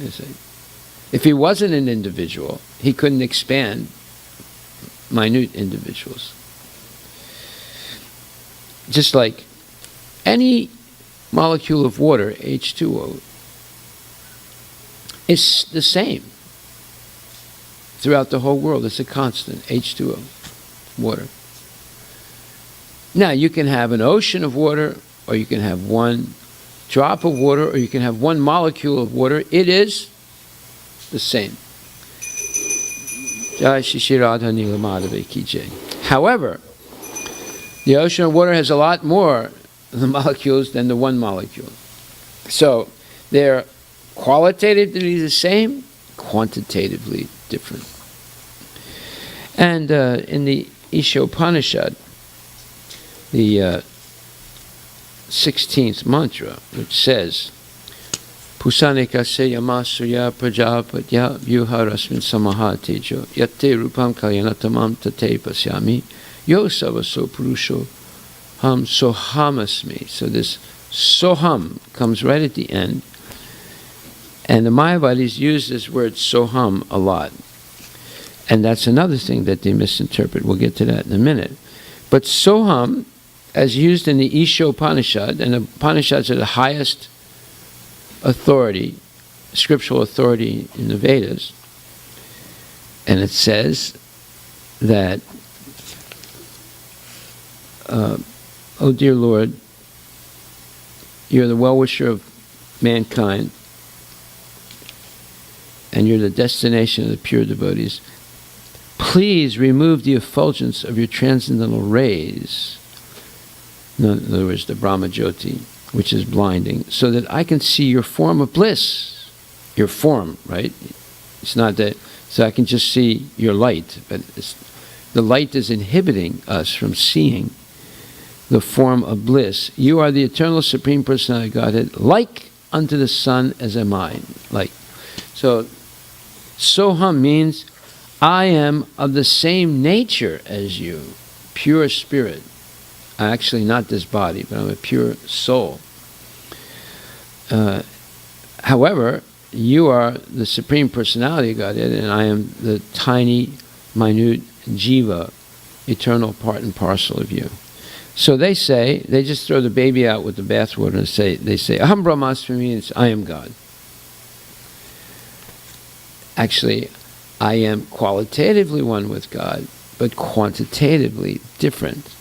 You see? If he wasn't an individual, he couldn't expand minute individuals. Just like any molecule of water, H2O, is the same throughout the whole world. It's a constant, H2O, water. Now, you can have an ocean of water, or you can have one drop of water, or you can have one molecule of water. It is the same. However, the ocean of water has a lot more of the molecules than the one molecule. So they're qualitatively the same, quantitatively different. And in the Ishopanishad, the 16th mantra, which says, Pusanekase yamasuya prajapatya vyuharasmin samaha tejo yatte rupam kalyanatamam tate pasyami yo savaso purusho ham sohamasmi. So this soham comes right at the end. And the Mayavadis use this word soham a lot. And that's another thing that they misinterpret. We'll get to that in a minute. But soham, as used in the Ishopanishad, and the Upanishads are the highest authority, scriptural authority in the Vedas, and it says that, oh dear Lord, you're the well-wisher of mankind, and you're the destination of the pure devotees. Please remove the effulgence of your transcendental rays, in other words, the Brahma Jyoti, which is blinding, so that I can see your form of bliss. Your form, right? It's not that, so I can just see your light, but the light is inhibiting us from seeing the form of bliss. You are the eternal Supreme Personality of Godhead, like unto the sun as am I. Like. So, Soham means I am of the same nature as you, pure spirit. Actually, not this body, but I'm a pure soul. However, you are the Supreme Personality of Godhead, and I am the tiny, minute jiva, eternal part and parcel of you. So they say, they just throw the baby out with the bathwater and they say, Aham Brahmasmi means I am God. Actually, I am qualitatively one with God, but quantitatively different.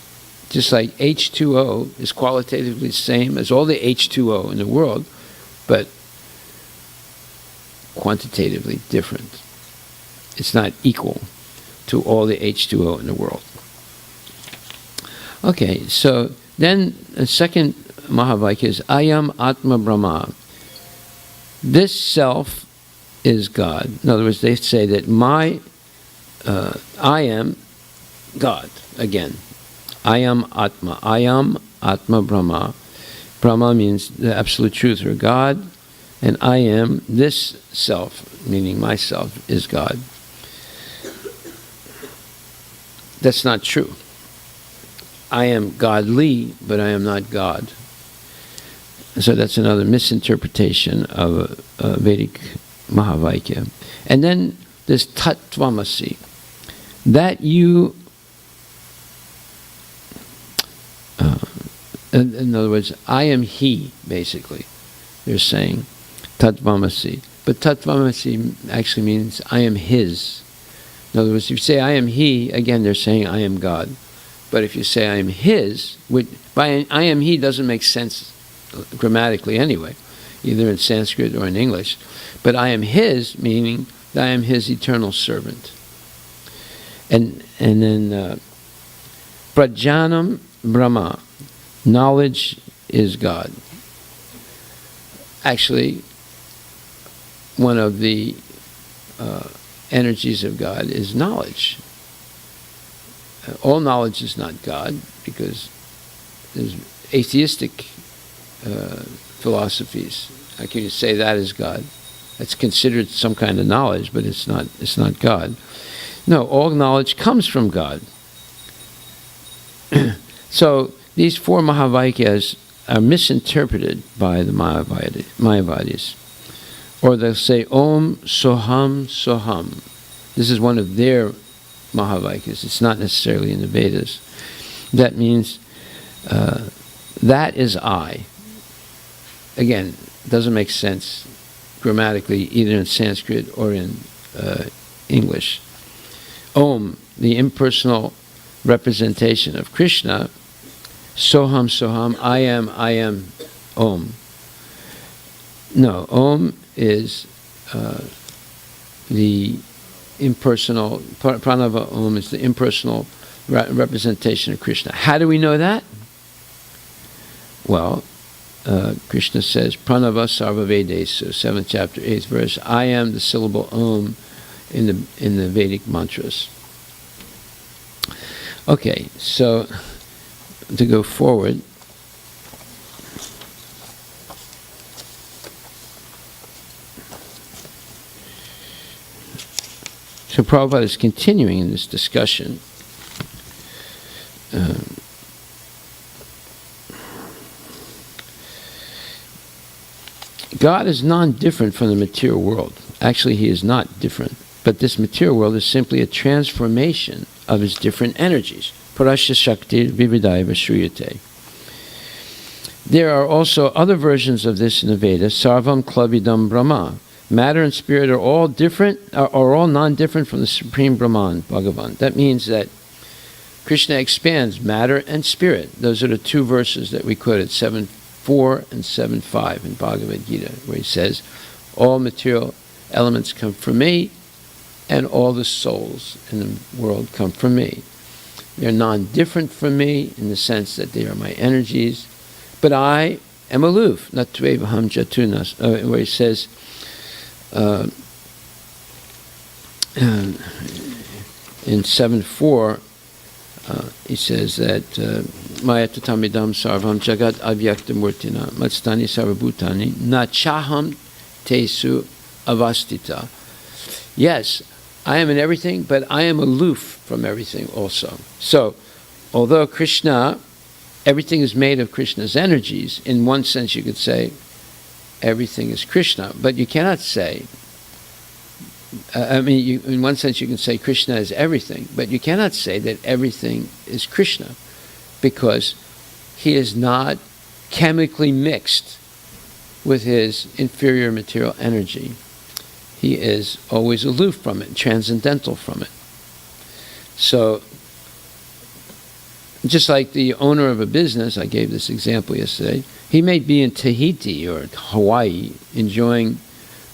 Just like H2O is qualitatively the same as all the H2O in the world, but quantitatively different. It's not equal to all the H2O in the world. Okay, so then the second Mahavakya is Ayam Atma Brahma. This self is God. In other words, they say that I am God again. I am Atma. I am Atma Brahma. Brahma means the absolute truth or God, and I am this self, meaning myself, is God. That's not true. I am godly, but I am not God. So that's another misinterpretation of a Vedic Mahavakya. And then this Tattvamasi, that you, in other words, I am He, basically. They're saying Tattvamasi. But Tattvamasi actually means I am His. In other words, if you say I am He, again they're saying I am God. But if you say I am His, by I am He doesn't make sense grammatically anyway, either in Sanskrit or in English. But I am His, meaning that I am His eternal servant. And then Prajanam Brahma, knowledge is God. actually, one of the energies of God is knowledge. All knowledge is not God, because there's atheistic philosophies. How can you say that is God? It's considered some kind of knowledge, but it's not God. No, all knowledge comes from God. So these four Mahavakyas are misinterpreted by the Mayavadis. Or they'll say, Om Soham Soham. This is one of their Mahavakyas. It's not necessarily in the Vedas. That means, that is I. Again, doesn't make sense grammatically, either in Sanskrit or in English. Om, the impersonal representation of Krishna. Soham Soham, I am Om. No, Om is the impersonal, Pranava Om is the impersonal representation of Krishna. How do we know that? Well, Krishna says, Pranava Sarva Vedesu, 7th chapter, 8th verse, I am the syllable Om in the Vedic mantras. Okay, so to go forward, so Prabhupada is continuing in this discussion. God is non-different from the material world. Actually, he is not different. But this material world is simply a transformation of his different energies. Parasya Shakti Vividaiva Shriyate. There are also other versions of this in the Vedas. Sarvam Klavidam Brahma. Matter and spirit are all different, are all non-different from the Supreme Brahman, Bhagavan. That means that Krishna expands matter and spirit. Those are the two verses that we quoted, 7.4 and 7.5 in Bhagavad Gita, where he says, all material elements come from me, and all the souls in the world come from me. They're non-different from me in the sense that they are my energies, but I am aloof. Natvevaham jatunas, where he says, in 7.4, he says that Maya tatamidam sarvam jagat avyaktam murtina matstani sarvabhutani nachaham tesu avastita. Yes, I am in everything, but I am aloof from everything also. So, although Krishna, everything is made of Krishna's energies, in one sense you could say everything is Krishna, but you cannot say, in one sense you can say Krishna is everything, but you cannot say that everything is Krishna, because he is not chemically mixed with his inferior material energy. He is always aloof from it, transcendental from it. So, just like the owner of a business, I gave this example yesterday, he may be in Tahiti or Hawaii enjoying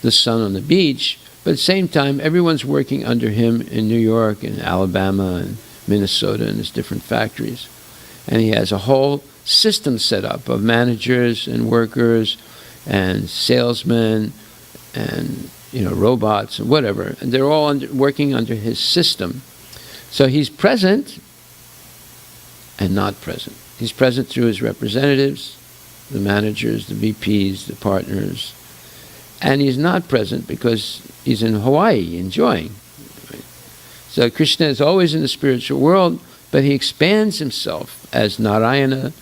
the sun on the beach, but at the same time, everyone's working under him in New York and Alabama and Minnesota and his different factories. And he has a whole system set up of managers and workers and salesmen and robots and whatever, and they're all working under his system. So he's present and not present. He's present through his representatives, the managers, the VPs, the partners, and he's not present because he's in Hawaii enjoying. Right? So Krishna is always in the spiritual world, but he expands himself as Narayana,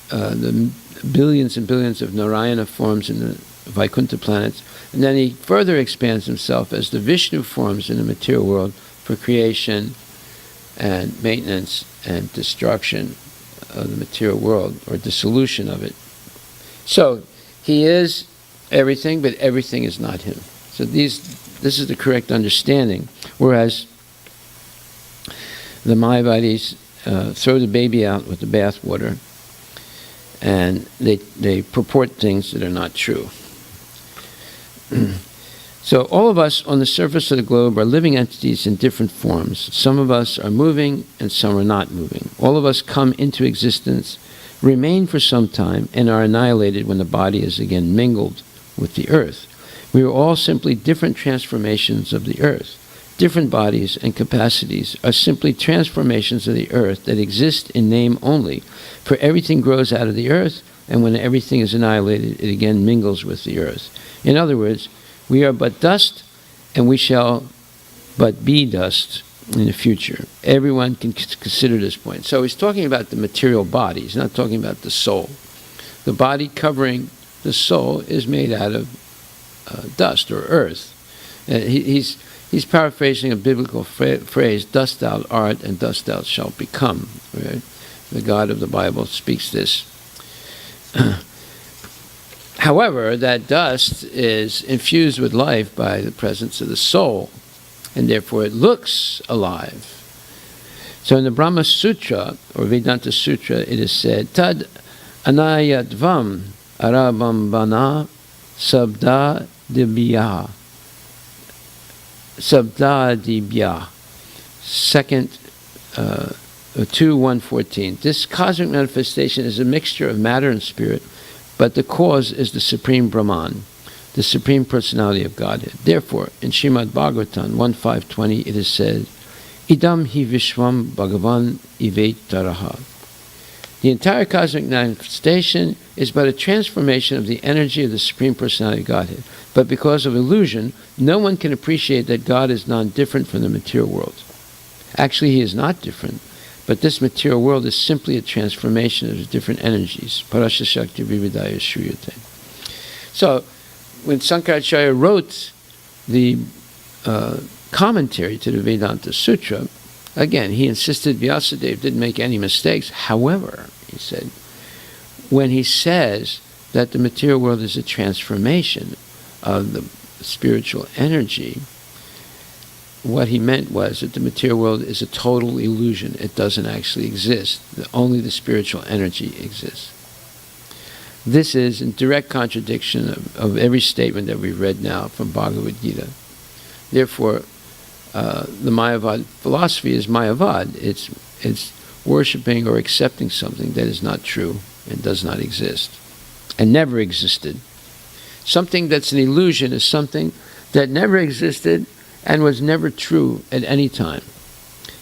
the billions and billions of Narayana forms in the Vaikuntha planets, and then he further expands himself as the Vishnu forms in the material world for creation and maintenance and destruction of the material world, or dissolution of it. So he is everything, but everything is not him. So this is the correct understanding. Whereas the Mayavadis throw the baby out with the bathwater, and they purport things that are not true. So all of us on the surface of the globe are living entities in different forms. Some of us are moving and some are not moving. All of us come into existence remain for some time and are annihilated when the body is again mingled with the earth. We are all simply different transformations of the earth. Different bodies and capacities are simply transformations of the earth that exist in name only, for everything grows out of the earth, and when everything is annihilated, it again mingles with the earth. In other words, we are but dust, and we shall but be dust in the future. Everyone can consider this point. So he's talking about the material body. He's not talking about the soul. The body covering the soul is made out of dust or earth. He's paraphrasing a biblical phrase, dust thou art and dust thou shalt become. Right? The God of the Bible speaks this. However, that dust is infused with life by the presence of the soul, and therefore it looks alive. So in the Brahma Sutra, or Vedanta Sutra, it is said, Tad anayatvam arabambana sabda dibya. Sabdadibya, second 2:114. This cosmic manifestation is a mixture of matter and spirit, but the cause is the Supreme Brahman, the Supreme Personality of Godhead. Therefore, in Srimad Bhagavatam 1.5.20, it is said, Idam hi Vishwam Bhagavan Ivetaraha. The entire cosmic manifestation is but a transformation of the energy of the Supreme Personality of Godhead. But because of illusion, no one can appreciate that God is non-different from the material world. Actually, he is not different, but this material world is simply a transformation of the different energies. Parasya Shakti Vividaya Shriyate. So, when Sankaracharya wrote the commentary to the Vedanta Sutra, again, he insisted Vyasadeva didn't make any mistakes. However, he said, when he says that the material world is a transformation of the spiritual energy, what he meant was that the material world is a total illusion. It doesn't actually exist. Only the spiritual energy exists. This is in direct contradiction of every statement that we've read now from Bhagavad Gita. Therefore, the Mayavad philosophy is Mayavad. It's worshipping or accepting something that is not true and does not exist and never existed. Something that's an illusion is something that never existed and was never true at any time.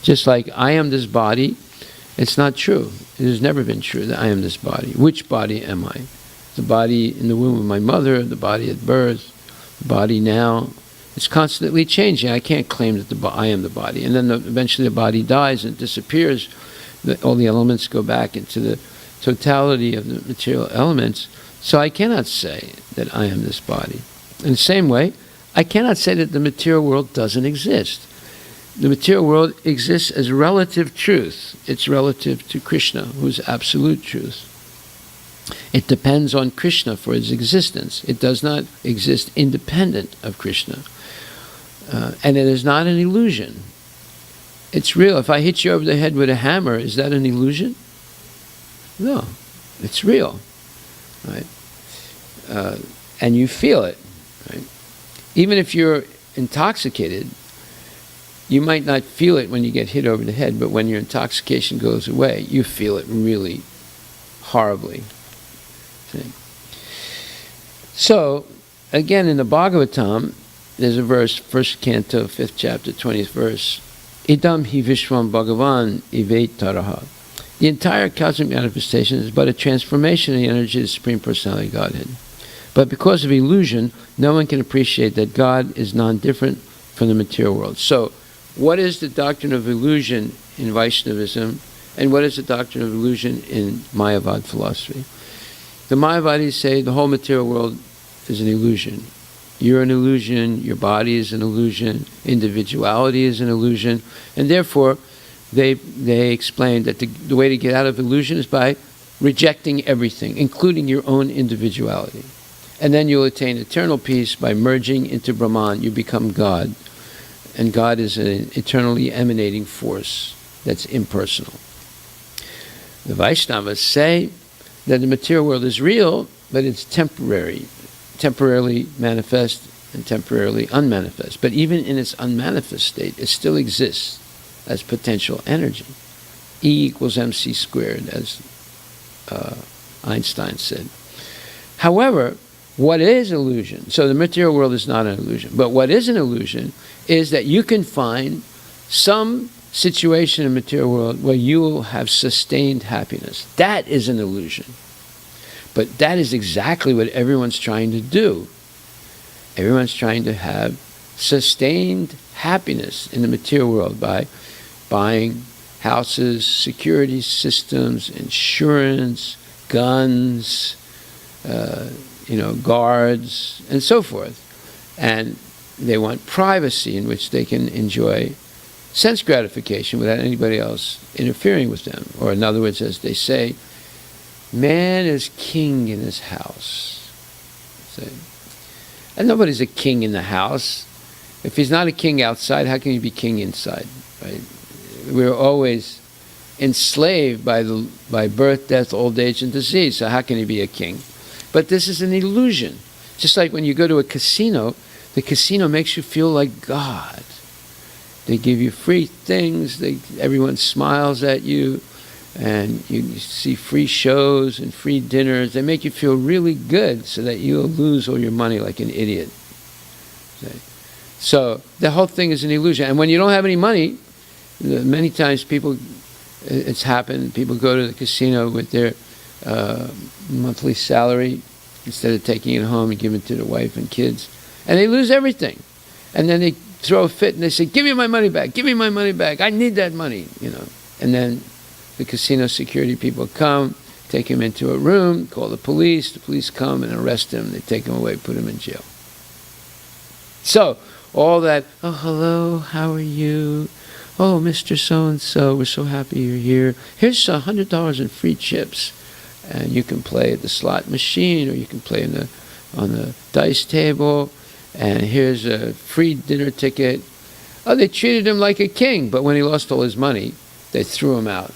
Just like I am this body, it's not true. It has never been true that I am this body. Which body am I? The body in the womb of my mother, the body at birth, the body now. It's constantly changing. I can't claim that I am the body. And then eventually the body dies and disappears. All the elements go back into the totality of the material elements. So I cannot say that I am this body. In the same way, I cannot say that the material world doesn't exist. The material world exists as relative truth. It's relative to Krishna, who's absolute truth. It depends on Krishna for its existence. It does not exist independent of Krishna. And it is not an illusion. It's real. If I hit you over the head with a hammer, is that an illusion? No, it's real. Right? And you feel it. Right? Even if you're intoxicated, you might not feel it when you get hit over the head, but when your intoxication goes away, you feel it really horribly. See? So, again, in the Bhagavatam, there's a verse, 1st canto, 5th chapter, 20th verse, Idam hi Vishwam Bhagavan Ivetaraha. The entire cosmic manifestation is but a transformation of the energy of the Supreme Personality of Godhead. But because of illusion, no one can appreciate that God is non-different from the material world. So, what is the doctrine of illusion in Vaishnavism, and what is the doctrine of illusion in Mayavad philosophy? The Mayavadis say the whole material world is an illusion. You're an illusion, your body is an illusion, individuality is an illusion, and therefore they explain that the way to get out of illusion is by rejecting everything, including your own individuality. And then you'll attain eternal peace by merging into Brahman. You become God. And God is an eternally emanating force that's impersonal. The Vaishnavas say that the material world is real, but it's temporary, temporarily manifest and temporarily unmanifest. But even in its unmanifest state, it still exists as potential energy. E equals mc squared, as Einstein said. However, what is illusion? So the material world is not an illusion. But what is an illusion is that you can find some situation in the material world where you will have sustained happiness. That is an illusion. But that is exactly what everyone's trying to do. Everyone's trying to have sustained happiness in the material world by buying houses, security systems, insurance, guns, guards, and so forth. And they want privacy in which they can enjoy sense gratification without anybody else interfering with them. Or in other words, as they say, man is king in his house. See? And nobody's a king in the house. If he's not a king outside, how can he be king inside? Right? We're always enslaved by birth, death, old age, and disease. So how can he be a king? But this is an illusion. Just like when you go to a casino, the casino makes you feel like God. They give you free things. Everyone smiles at you. And you see free shows and free dinners. They make you feel really good so that you'll lose all your money like an idiot. Okay. So the whole thing is an illusion. And when you don't have any money, many times it's happened, people go to the casino with their monthly salary instead of taking it home and giving it to the wife and kids. And they lose everything. And then they throw a fit and they say, give me my money back, give me my money back, I need that money, And then the casino security people come, take him into a room, call the police come and arrest him, they take him away, put him in jail. So, all that, oh, hello, how are you? Oh, Mr. So-and-so, we're so happy you're here. Here's $100 in free chips. And you can play at the slot machine, or you can play on the dice table. And here's a free dinner ticket. Oh, they treated him like a king, but when he lost all his money, they threw him out.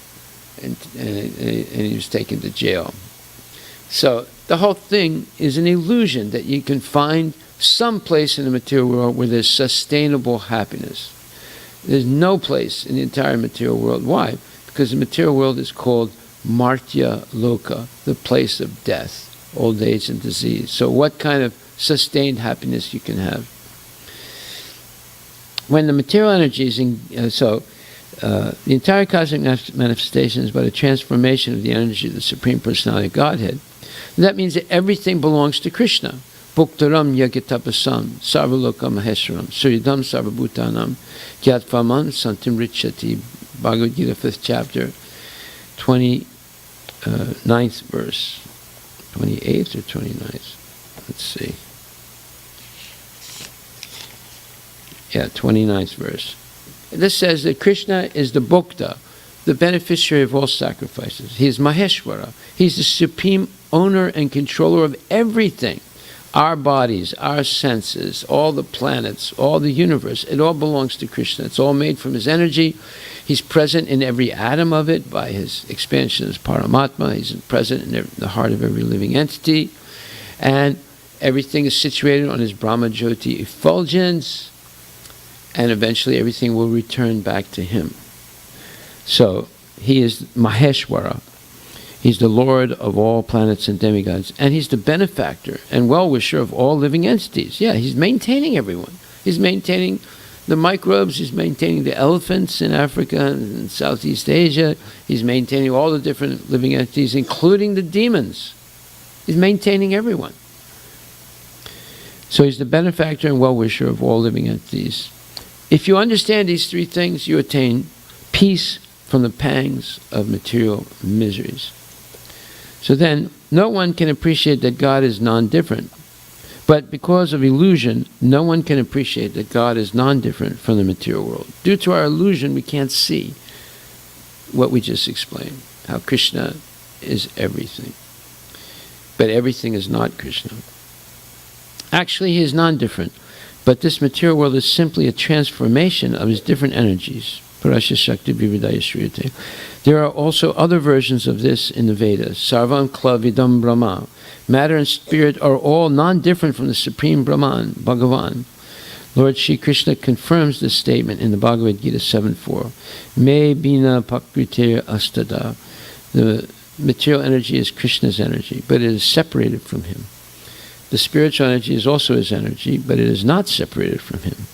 And he was taken to jail. So the whole thing is an illusion that you can find some place in the material world where there's sustainable happiness. There's no place in the entire material world. Why? Because the material world is called Martya Loka, the place of death, old age, and disease. So what kind of sustained happiness you can have? When the material energy is the entire cosmic manifestation is but a transformation of the energy of the Supreme Personality of Godhead. And that means that everything belongs to Krishna. Bhuktaram yagitapasam sarvaloka maheshwaram suridam sarvabhutanam gyatvaman santim richati. Bhagavad Gita, 5th chapter, 29th verse. 28th or 29th? Let's see. Yeah, 29th verse. This says that Krishna is the Bhukta, the beneficiary of all sacrifices. He is Maheshwara. He's the supreme owner and controller of everything. Our bodies, our senses, all the planets, all the universe, it all belongs to Krishna. It's all made from his energy. He's present in every atom of it by his expansion as Paramatma. He's present in the heart of every living entity. And everything is situated on his Brahma Jyoti effulgence. And eventually everything will return back to him. So he is Maheshwara. He's the Lord of all planets and demigods. And he's the benefactor and well-wisher of all living entities. Yeah, he's maintaining everyone. He's maintaining the microbes. He's maintaining the elephants in Africa and Southeast Asia. He's maintaining all the different living entities, including the demons. He's maintaining everyone. So he's the benefactor and well-wisher of all living entities. If you understand these three things, you attain peace from the pangs of material miseries. So then, no one can appreciate that God is non-different. But because of illusion, no one can appreciate that God is non-different from the material world. Due to our illusion, we can't see what we just explained, how Krishna is everything. But everything is not Krishna. Actually, he is non-different. But this material world is simply a transformation of his different energies. Parasya Shakti Vividaya Shriyate. There are also other versions of this in the Vedas. Sarvam Klavidam Brahma. Matter and spirit are all non-different from the Supreme Brahman, Bhagavan. Lord Shri Krishna confirms this statement in the Bhagavad Gita 7.4. Me bina pakrite astada. The material energy is Krishna's energy, but it is separated from him. The spiritual energy is also his energy, but it is not separated from him.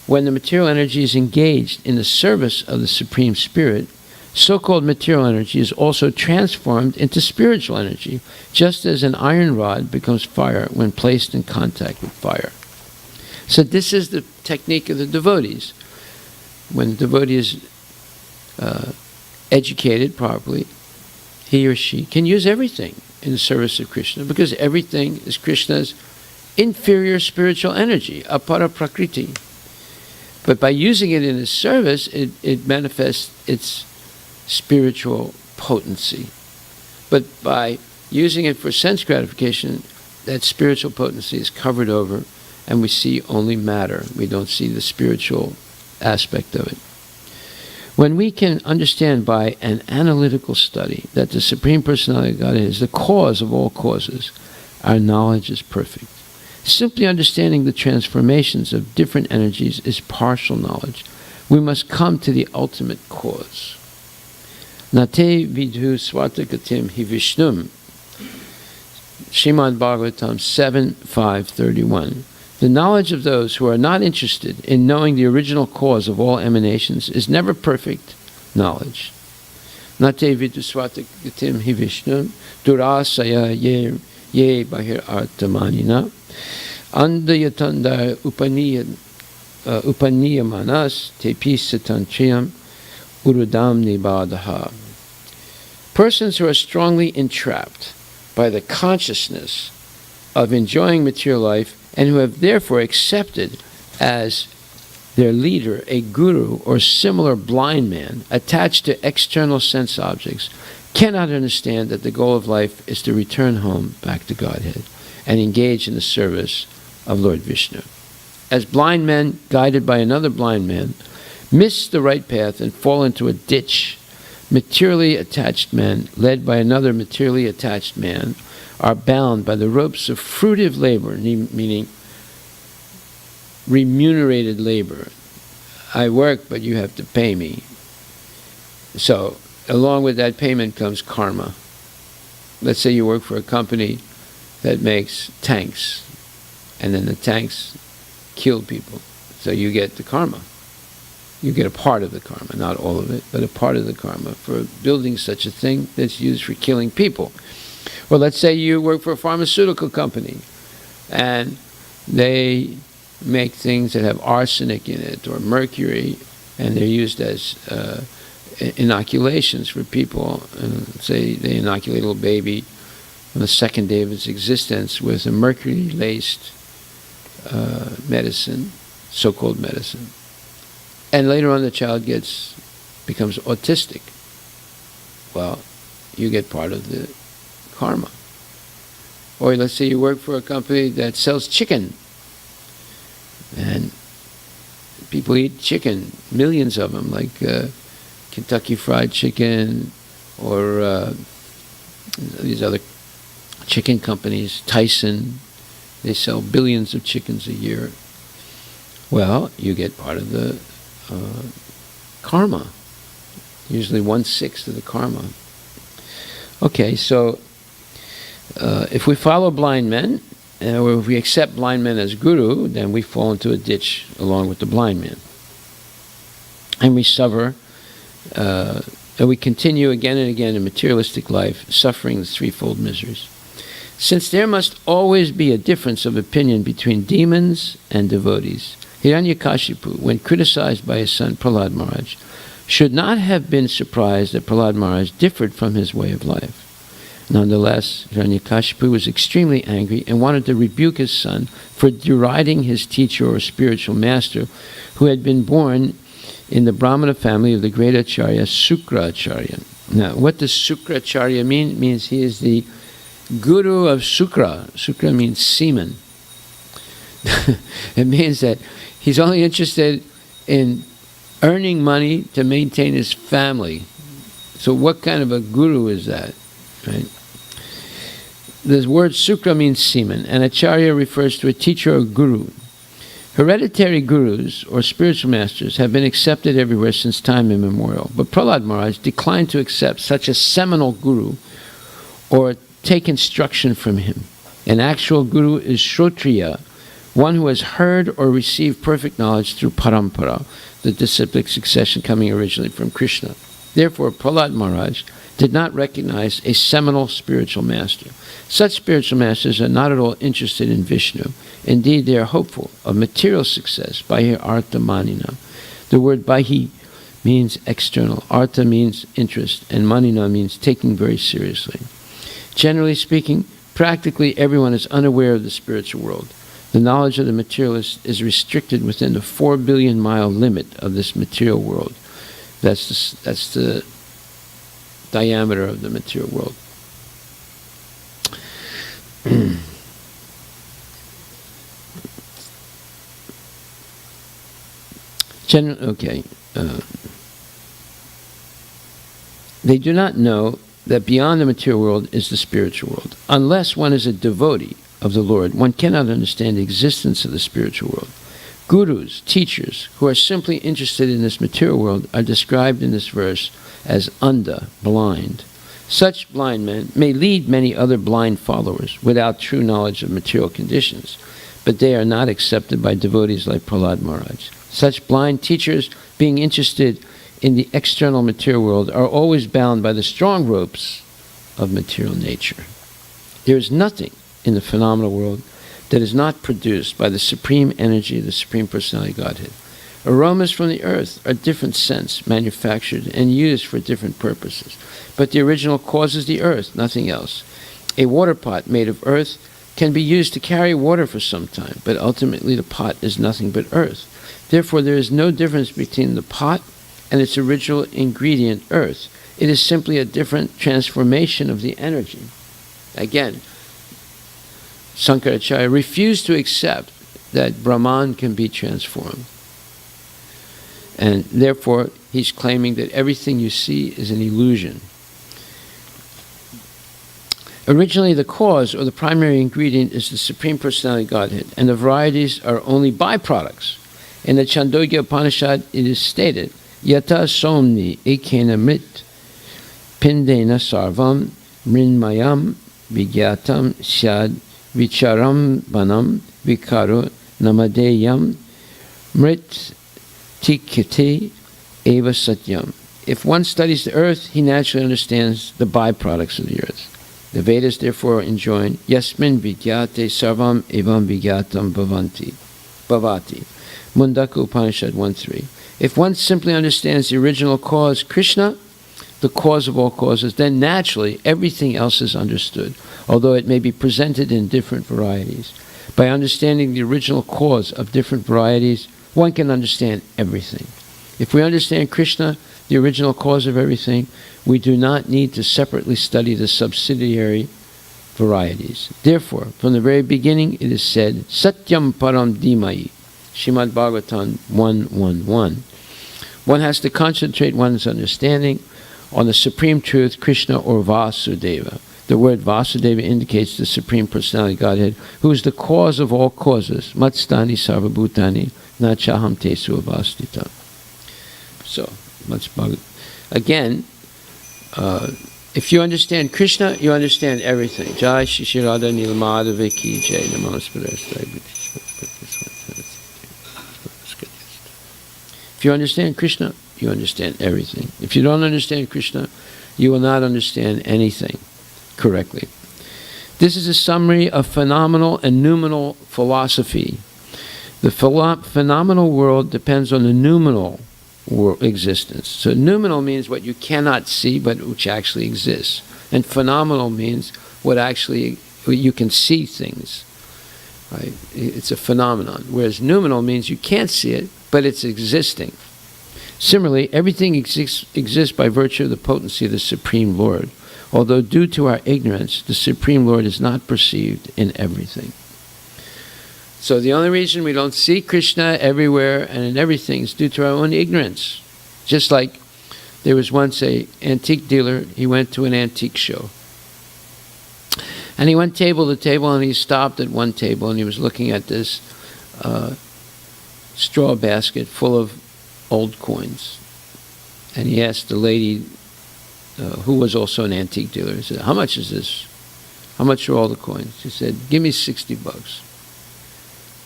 When the material energy is engaged in the service of the Supreme Spirit, so-called material energy is also transformed into spiritual energy, just as an iron rod becomes fire when placed in contact with fire. So this is the technique of the devotees. When the devotee is educated properly, he or she can use everything in the service of Krishna, because everything is Krishna's inferior spiritual energy, apara prakriti. But by using it in his service, it manifests its spiritual potency. But by using it for sense gratification, that spiritual potency is covered over, and we see only matter. We don't see the spiritual aspect of it. When we can understand by an analytical study that the Supreme Personality of Godhead is the cause of all causes, our knowledge is perfect. Simply understanding the transformations of different energies is partial knowledge. We must come to the ultimate cause. Nate vidhu svatagatim hi Vishnum. Srimad Bhagavatam 7.5.31. The knowledge of those who are not interested in knowing the original cause of all emanations is never perfect knowledge. Nate vidhu svatagatim hi Vishnum durasaya ye bahir artamanina andayatanda upaniyamanas tepisatantriyam urudam nibadaha. Persons who are strongly entrapped by the consciousness of enjoying material life and who have therefore accepted as their leader a guru or similar blind man attached to external sense objects cannot understand that the goal of life is to return home back to Godhead and engage in the service of Lord Vishnu. As blind men, guided by another blind man, miss the right path and fall into a ditch, materially attached men, led by another materially attached man, are bound by the ropes of fruitive labor, meaning remunerated labor. I work, but you have to pay me. So, along with that payment comes karma. Let's say you work for a company that makes tanks, and then the tanks kill people. So you get the karma. You get a part of the karma, not all of it, but a part of the karma for building such a thing that's used for killing people. Or let's say you work for a pharmaceutical company, and they make things that have arsenic in it or mercury, and they're used as inoculations for people. Say they inoculate a little baby on the second day of its existence with a mercury-laced medicine, so-called medicine. And later on the child becomes autistic. Well, you get part of the karma. Or let's say you work for a company that sells chicken, and people eat chicken, millions of them, like Kentucky Fried Chicken, or these other chicken companies, Tyson. They sell billions of chickens a year. Well, you get part of the karma, usually 1/6 of the karma. Okay, so if we follow blind men, or if we accept blind men as guru, then we fall into a ditch along with the blind man. And we suffer, and we continue again and again in materialistic life, suffering the threefold miseries. Since there must always be a difference of opinion between demons and devotees, Hiranyakashipu, when criticized by his son Prahlad Maharaj, should not have been surprised that Prahlad Maharaj differed from his way of life. Nonetheless, Hiranyakashipu was extremely angry and wanted to rebuke his son for deriding his teacher or spiritual master, who had been born in the Brahmana family of the great Acharya Sukracharya. Now, what does Sukracharya mean? It means he is the guru of Sukra. Sukra means semen. It means that he's only interested in earning money to maintain his family. So what kind of a guru is that? Right? The word Sukra means semen, and Acharya refers to a teacher or guru. Hereditary gurus, or spiritual masters, have been accepted everywhere since time immemorial. But Prahlad Maharaj declined to accept such a seminal guru or take instruction from him. An actual guru is Shrotriya, one who has heard or received perfect knowledge through parampara, the disciplic succession coming originally from Krishna. Therefore, Prahlad Maharaj did not recognize a seminal spiritual master. Such spiritual masters are not at all interested in Vishnu. Indeed, they are hopeful of material success, bahi artha manina. The word bahi means external, artha means interest, and manina means taking very seriously. Generally speaking, practically everyone is unaware of the spiritual world. The knowledge of the materialist is restricted within the 4 billion mile limit of this material world. That's the diameter of the material world. They do not know that beyond the material world is the spiritual world. Unless one is a devotee of the Lord, one cannot understand the existence of the spiritual world. Gurus, teachers, who are simply interested in this material world are described in this verse as andha, blind. Such blind men may lead many other blind followers without true knowledge of material conditions, but they are not accepted by devotees like Prahlad Maharaj. Such blind teachers, being interested in the external material world, are always bound by the strong ropes of material nature. There is nothing in the phenomenal world that is not produced by the supreme energy of the Supreme Personality Godhead. Aromas from the earth are different scents manufactured and used for different purposes, but the original cause is the earth, nothing else. A water pot made of earth can be used to carry water for some time, but ultimately the pot is nothing but earth. Therefore, there is no difference between the pot and its original ingredient, earth. It is simply a different transformation of the energy. Again, Sankaracharya refused to accept that Brahman can be transformed. And therefore, he's claiming that everything you see is an illusion. Originally, the cause or the primary ingredient is the Supreme Personality Godhead, and the varieties are only byproducts. In the Chandogya Upanishad, it is stated, Yata somni ekena mrit pindena sarvam mrinmayam vigyatam syad vicharam banam vikaru namadeyam mrit tikiti eva satyam. If one studies the earth, he naturally understands the byproducts of the earth. The Vedas therefore enjoin Yasmin Vigyate Sarvam Evam Vigyatam Bhavati. Mundaka Upanishad 1.3. If one simply understands the original cause, Krishna, the cause of all causes, then naturally everything else is understood, although it may be presented in different varieties. By understanding the original cause of different varieties, one can understand everything. If we understand Krishna, the original cause of everything, we do not need to separately study the subsidiary varieties. Therefore, from the very beginning, it is said, Satyam Param Dhimai, Srimad Bhagavatam 1.1.1. One has to concentrate one's understanding on the Supreme Truth, Krishna or Vasudeva. The word Vasudeva indicates the Supreme Personality Godhead, who is the cause of all causes. Matstani sarvabhutani na chaham tesu avastita. So, again, if you understand Krishna, you understand everything. Jai Shri Radha Nilamadava Ki Jai If you understand Krishna, you understand everything. If you don't understand Krishna, you will not understand anything correctly. This is a summary of phenomenal and noumenal philosophy. The phenomenal world depends on the noumenal existence. So noumenal means what you cannot see but which actually exists. And phenomenal means what you can see things. Right? It's a phenomenon. Whereas noumenal means you can't see it, but it's existing. Similarly, everything exists by virtue of the potency of the Supreme Lord. Although due to our ignorance, the Supreme Lord is not perceived in everything. So the only reason we don't see Krishna everywhere and in everything is due to our own ignorance. Just like there was once an antique dealer, he went to an antique show. And he went table to table, and he stopped at one table, and he was looking at this straw basket full of old coins. And he asked the lady who was also an antique dealer. He said, "How much is this? How much are all the coins?" He said, "Give me $60."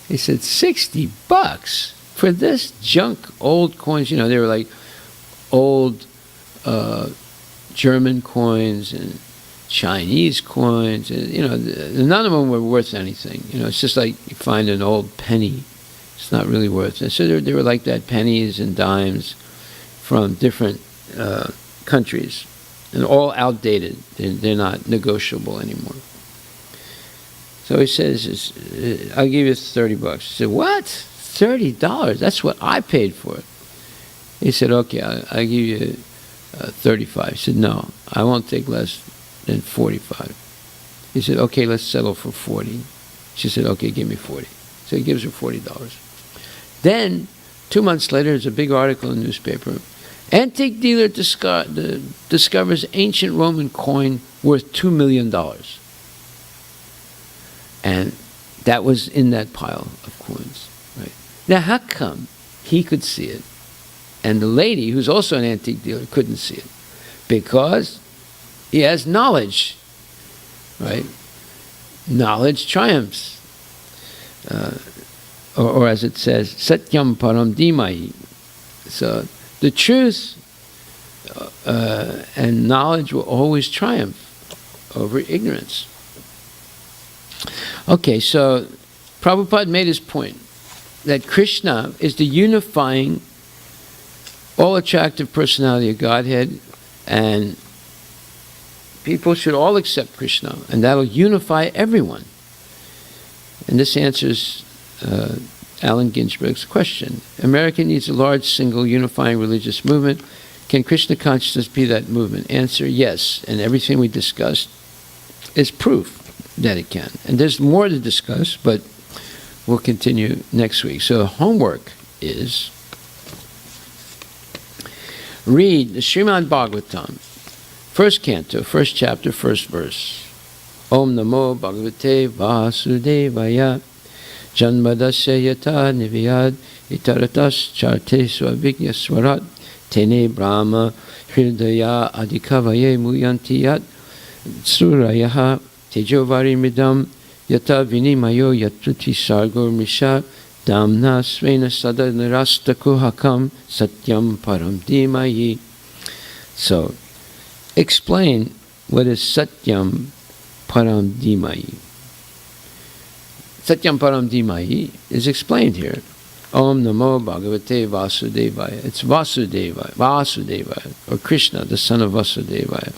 He said, $60 for this junk old coins? You know, they were like old German coins and Chinese coins. And, you know, none of them were worth anything. You know, it's just like you find an old penny. It's not really worth it. So they were like that, pennies and dimes from different countries, and all outdated. They're not negotiable anymore. So he says, "I'll give you $30." He said, "What? $30? That's what I paid for it." He said, "Okay, I'll give you 35." He said, "No, I won't take less than 45." He said, "Okay, let's settle for 40." She said, "Okay, give me 40." So he gives her $40. Then, 2 months later, there's a big article in the newspaper. Antique dealer discovers ancient Roman coin worth $2 million. And that was in that pile of coins. Right? Now, how come he could see it, and the lady, who's also an antique dealer, couldn't see it? Because he has knowledge, right? Knowledge triumphs. Or as it says, Satyam Param Dhimahi. So the truth and knowledge will always triumph over ignorance. Okay, so Prabhupada made his point that Krishna is the unifying, all-attractive personality of Godhead, and people should all accept Krishna, and that'll unify everyone. And this answers Allen Ginsberg's question. America needs a large, single, unifying religious movement. Can Krishna consciousness be that movement? Answer, yes. And everything we discussed is proof that it can. And there's more to discuss, but we'll continue next week. So homework is read the Srimad Bhagavatam, first canto, first chapter, first verse. Om Namo Bhagavate Vasudevaya Janmadasya Yata Niviyad Itaratas Charte Swavigya Swarat Tene Brahma Hridaya Adhikavaye Muyanti Yat Surayaha Tejovari Midam Yata Vinimayo Yatruti Sargo Misha Damna Svena Sada Nirastakuhakam Satyam Param Dhimayi. So, explain what is Satyam Param Dhimayi. Satyam Param Dhimayi is explained here. Om Namo Bhagavate Vasudevaya. It's Vasudevaya, or Krishna, the son of Vasudevaya.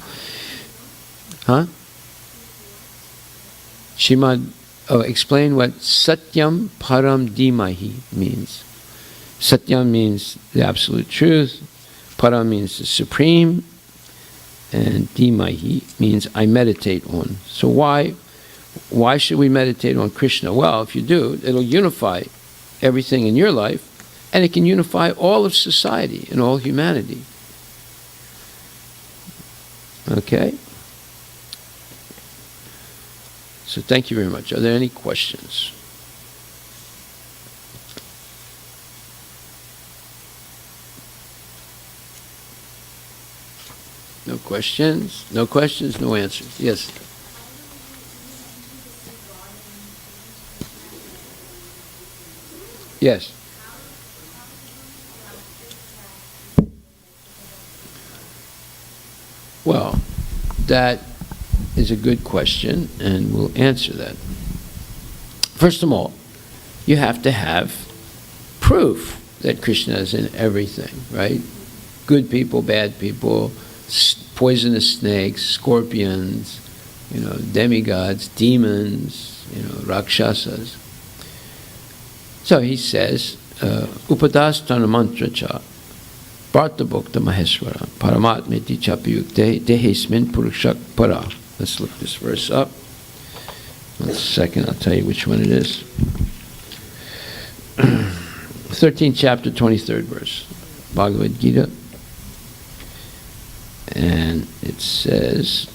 Huh? Explain what Satyam Param Dhimahi means. Satyam means the absolute truth. Param means the supreme. And Dhimahi means I meditate on. So why should we meditate on Krishna? Well, if you do, it'll unify everything in your life, and it can unify all of society and all humanity. Okay? So thank you very much. Are there any questions? No questions? No questions, no answers. Yes? Yes. Well, that is a good question, and we'll answer that. First of all, you have to have proof that Krishna is in everything, right? Good people, bad people, poisonous snakes, scorpions, demigods, demons, rakshasas. So he says, Upadastana mantra cha, Bharta Bhokta Maheshwara, Paramatmeti Chapayukte, Dehesmin Purusha Para. Let's look this verse up. 1 second, I'll tell you which one it is. 13th chapter, 23rd verse, Bhagavad Gita. And it says,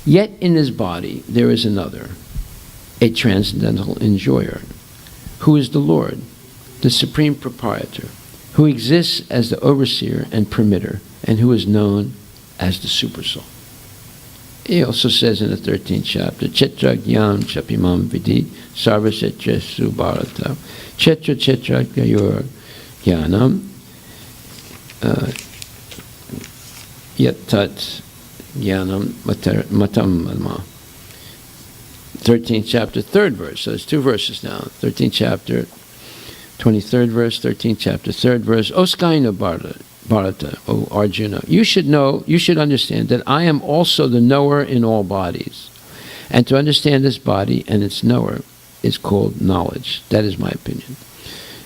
yet in this body there is another, a transcendental enjoyer, who is the Lord, the supreme proprietor, who exists as the overseer and permitter, and who is known as the Supersoul. He also says in the 13th chapter, Chetra Gyam Chapimam Vidi Sarva Chetresu Bharata Chetra Chetra Gayor Gyanam Yatat Gyanam Matam Mama. 13th chapter, 3rd verse. So there's 2 verses now. 13th chapter, 23rd verse, 13th chapter, 3rd verse. Oskaina Bharata, O Arjuna, you should know, you should understand that I am also the knower in all bodies. And to understand this body and its knower is called knowledge. That is my opinion.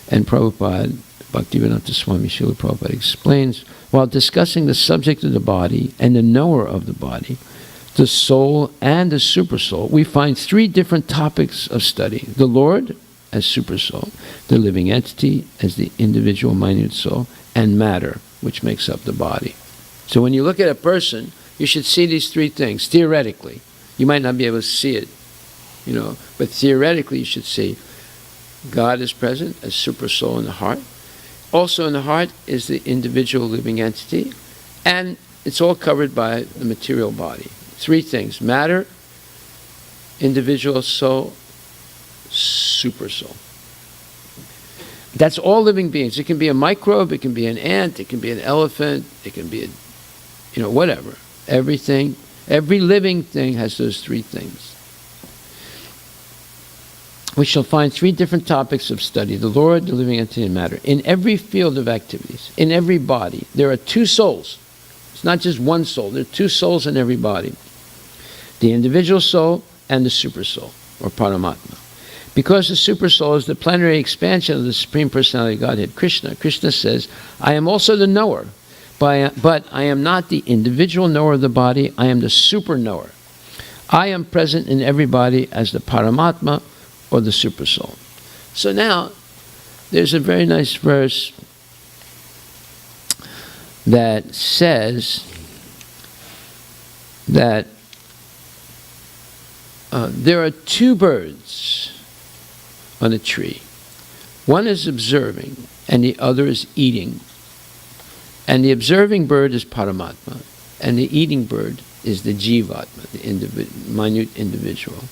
And Prabhupada, Bhaktivedanta Swami Srila Prabhupada explains, while discussing the subject of the body and the knower of the body, the soul and the supersoul, we find 3 different topics of study. The Lord as supersoul, the living entity as the individual minute soul, and matter, which makes up the body. So when you look at a person, you should see these 3 things, theoretically. You might not be able to see it, but theoretically you should see God is present as supersoul in the heart. Also in the heart is the individual living entity, and it's all covered by the material body. 3 things: matter, individual soul, supersoul. That's all living beings. It can be a microbe, it can be an ant, it can be an elephant, it can be whatever. Everything, every living thing has those 3 things. We shall find 3 different topics of study: the Lord, the living entity, and matter. In every field of activities, in every body, there are 2 souls. It's not just one soul. There are 2 souls in every body: the individual soul and the supersoul, or Paramatma. Because the supersoul is the plenary expansion of the Supreme Personality of Godhead, Krishna. Krishna says, I am also the knower, but I am not the individual knower of the body. I am the super knower. I am present in every body as the Paramatma, or the supersoul. So now, there's a very nice verse that says that there are 2 birds on a tree. One is observing, and the other is eating. And the observing bird is Paramatma, and the eating bird is the Jivatma, the minute individual.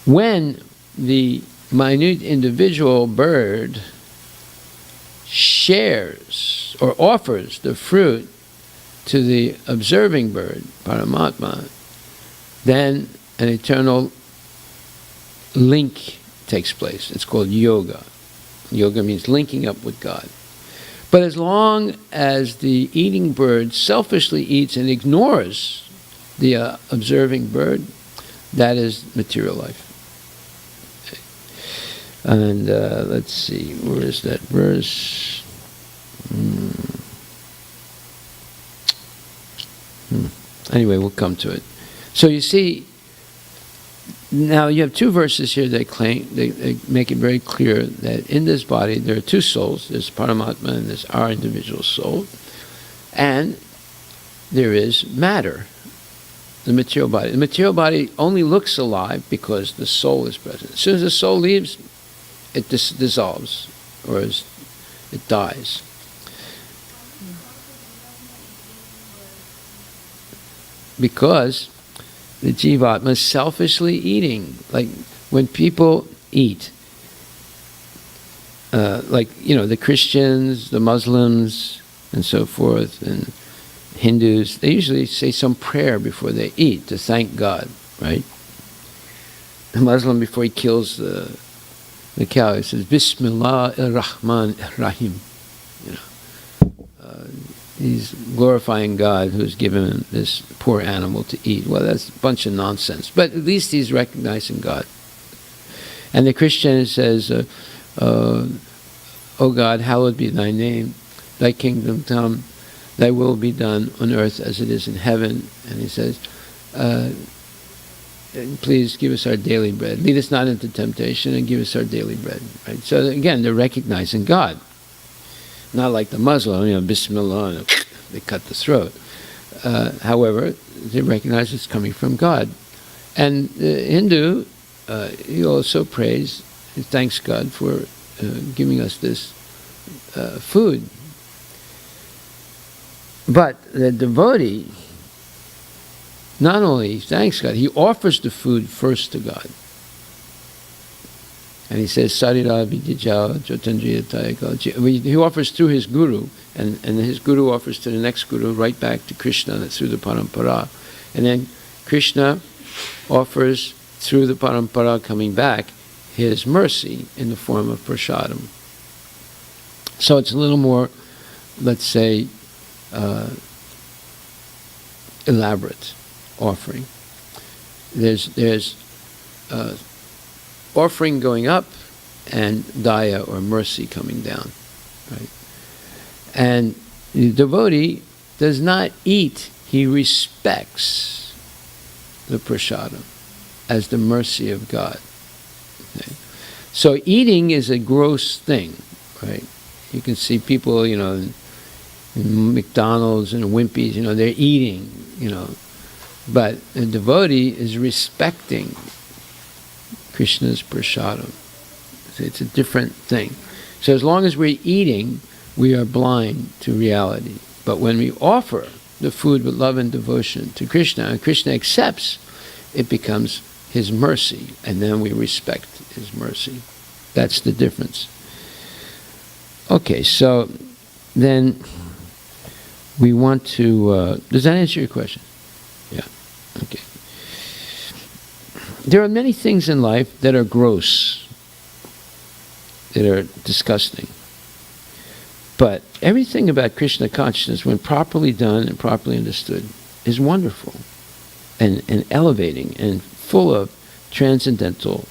When the minute individual bird shares or offers the fruit to the observing bird, Paramatma, then an eternal link takes place. It's called yoga. Yoga means linking up with God. But as long as the eating bird selfishly eats and ignores the observing bird, that is material life. And let's see, where is that verse? Anyway, we'll come to it. So you see, now you have 2 verses here that claim, they make it very clear that in this body there are 2 souls. There's Paramatma and there's our individual soul. And there is matter, the material body. The material body only looks alive because the soul is present. As soon as the soul leaves, it dissolves, or it dies. Because the Jivatma is selfishly eating. Like when people eat, the Christians, the Muslims, and so forth, and Hindus, they usually say some prayer before they eat to thank God, right? The Muslim, before he kills the cow, he says, Bismillah ar-Rahman ar-Rahim. He's glorifying God who's given him this poor animal to eat. Well, that's a bunch of nonsense. But at least he's recognizing God. And the Christian says, O God, hallowed be thy name, thy kingdom come, thy will be done on earth as it is in heaven. And he says, please give us our daily bread. Lead us not into temptation, and give us our daily bread. Right? So again, they're recognizing God. Not like the Muslim, Bismillah, and they cut the throat. However, they recognize it's coming from God. And the Hindu, he also prays, he thanks God for giving us this food. But the devotee not only thanks God, he offers the food first to God. And he says, Sarira Vidijao Jotandriya Tayaka. He offers through his guru, and his guru offers to the next guru, right back to Krishna through the parampara. And then Krishna offers through the parampara coming back his mercy in the form of prasadam. So it's a little more, let's say, elaborate offering. There's offering going up and daya or mercy coming down, right? And the devotee does not eat, he respects the prasadam as the mercy of God. Okay? So eating is a gross thing, right? You can see people, in McDonald's and Wimpy's, they're eating, but the devotee is respecting Krishna's prasadam. It's a different thing. So as long as we're eating, we are blind to reality. But when we offer the food with love and devotion to Krishna, and Krishna accepts, it becomes his mercy, and then we respect his mercy. That's the difference. Okay, so then we want to... does that answer your question? Yeah, okay. There are many things in life that are gross, that are disgusting. But everything about Krishna consciousness, when properly done and properly understood, is wonderful and elevating and full of transcendental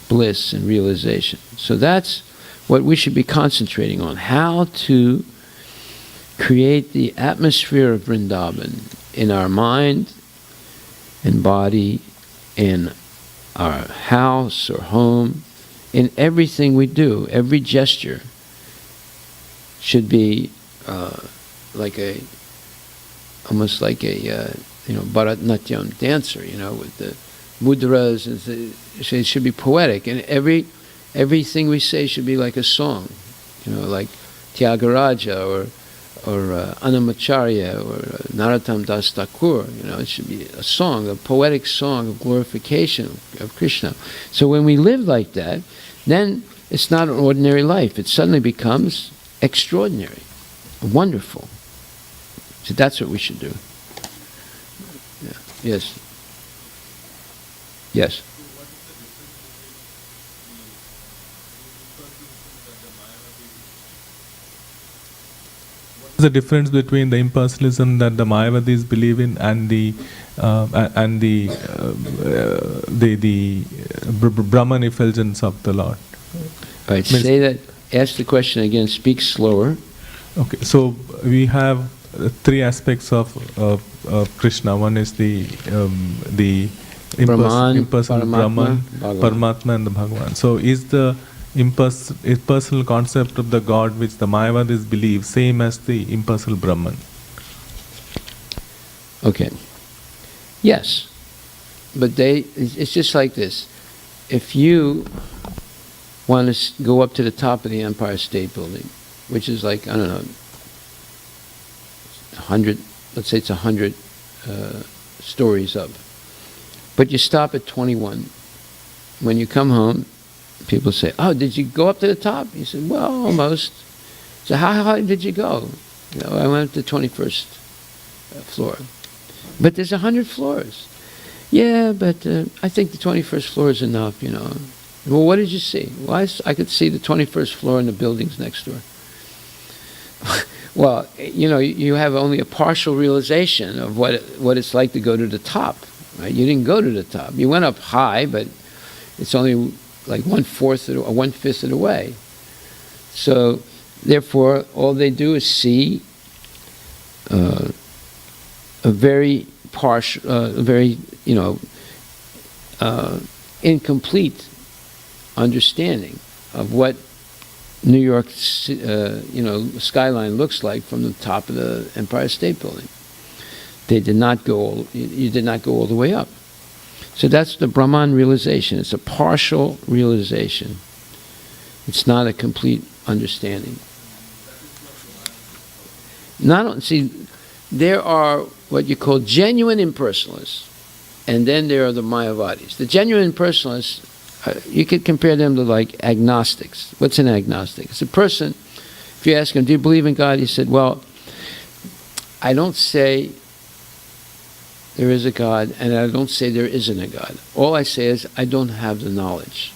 bliss and realization. So that's what we should be concentrating on, how to create the atmosphere of Vrindavan in our mind and body, in our house or home, in everything we do. Every gesture should be almost like a Bharatanatyam dancer, with the mudras. It should be poetic, and everything we say should be like a song, like Tyagaraja or Annamacharya or Narottam Das Thakur. It should be a song, a poetic song of glorification of Krishna. So when we live like that, then it's not an ordinary life. It suddenly becomes extraordinary, wonderful. So that's what we should do. Yeah. Yes. Yes. What is the difference between the impersonalism that the Mayavadis believe in and the Brahman effulgence of the Lord? Right. Say that. Ask the question again. Speak slower. Okay. So we have three aspects of Krishna. One is the impersonal Brahman, Paramatma, and the Bhagavan. So is the impersonal concept of the God which the Mayavadis believe same as the impersonal Brahman? Okay. Yes. But it's just like this. If you want to go up to the top of the Empire State Building, which is like, 100, let's say it's 100 stories up, but you stop at 21. When you come home, people say, "Oh, did you go up to the top?" You said, "Well, almost." So how high did you go? I went up to the 21st floor. But there's 100 floors. Yeah, but I think the 21st floor is enough, Well, what did you see? Well, I could see the 21st floor and the buildings next door. Well, you have only a partial realization of what it's like to go to the top. Right? You didn't go to the top. You went up high, but it's only like 1/4 or 1/5 of the way. So, therefore, all they do is see a very partial, incomplete understanding of what New York, skyline looks like from the top of the Empire State Building. You did not go all the way up. So that's the Brahman realization. It's a partial realization. It's not a complete understanding. There are what you call genuine impersonalists, and then there are the Mayavadis. The genuine impersonalists, you could compare them to like agnostics. What's an agnostic? It's a person, if you ask him, do you believe in God? He said, well, I don't say there is a God, and I don't say there isn't a God. All I say is I don't have the knowledge.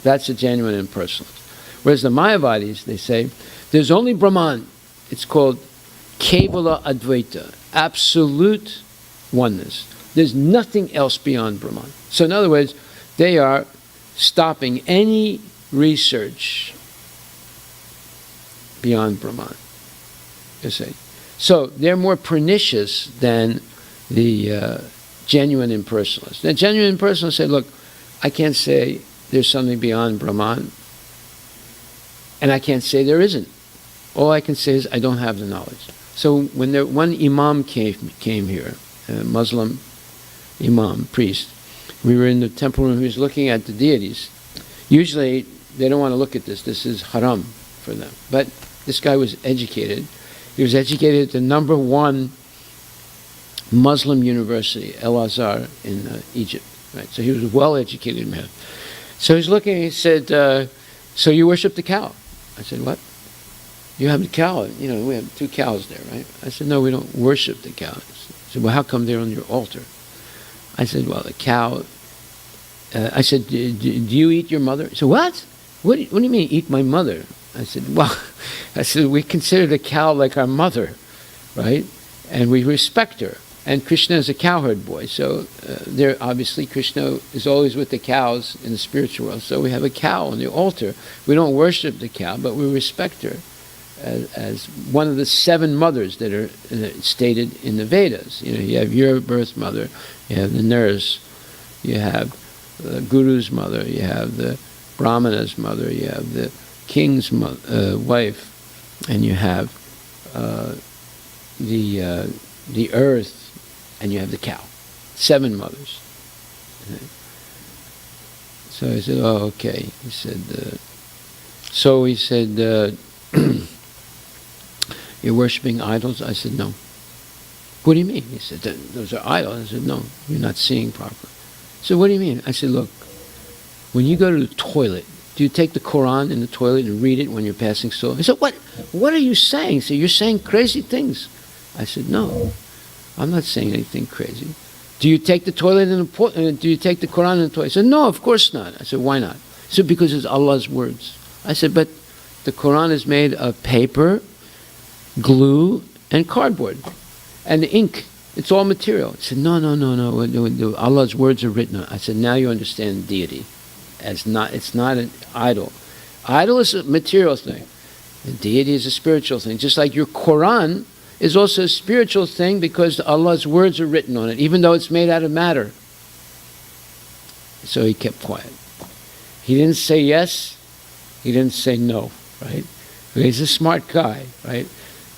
That's a genuine impersonalist. Whereas the Mayavadis, they say, there's only Brahman. It's called Kevala Advaita, absolute oneness. There's nothing else beyond Brahman. So in other words, they are stopping any research beyond Brahman, you see. So they're more pernicious than the genuine impersonalists. The genuine impersonalists say, look, I can't say there's something beyond Brahman, and I can't say there isn't. All I can say is I don't have the knowledge. So when one imam came here, a Muslim imam, priest, we were in the temple room, he was looking at the deities. Usually they don't want to look at this. This is haram for them. But this guy was educated. He was educated at the #1 Muslim university, El Azhar, in Egypt. Right? So he was a well-educated man. So he's looking, he said, so you worship the cow? I said, what? You have the cow, we have 2 cows there, right? I said, no, we don't worship the cow. He said, well, how come they're on your altar? I said, well, the cow, I said, do you eat your mother? He said, what? What do you mean, eat my mother? I said, well, we consider the cow like our mother, right? And we respect her. And Krishna is a cowherd boy, so obviously Krishna is always with the cows in the spiritual world. So we have a cow on the altar. We don't worship the cow, but we respect her as one of the 7 mothers that are stated in the Vedas. You have your birth mother, you have the nurse, you have the guru's mother, you have the brahmana's mother, you have the king's wife, and you have the earth, and you have the cow. 7 mothers. So I said, oh, okay. He said, you're worshiping idols? I said, no. What do you mean? He said, those are idols. I said, no, you're not seeing properly. So what do you mean? I said, look, when you go to the toilet, do you take the Quran in the toilet and read it when you're passing through? He said, what are you saying? He said, you're saying crazy things. I said, no, I'm not saying anything crazy. Do you take the toilet do you take the Quran in the toilet? He said, no, of course not. I said, why not? He said, because it's Allah's words. I said, but the Quran is made of paper, glue, and cardboard, and the ink. It's all material. He said, no. Allah's words are written on it. I said, now you understand deity. It's not an idol. Idol is a material thing. And deity is a spiritual thing. Just like your Quran is also a spiritual thing because Allah's words are written on it, even though it's made out of matter. So he kept quiet. He didn't say yes. He didn't say no, right? He's a smart guy, right?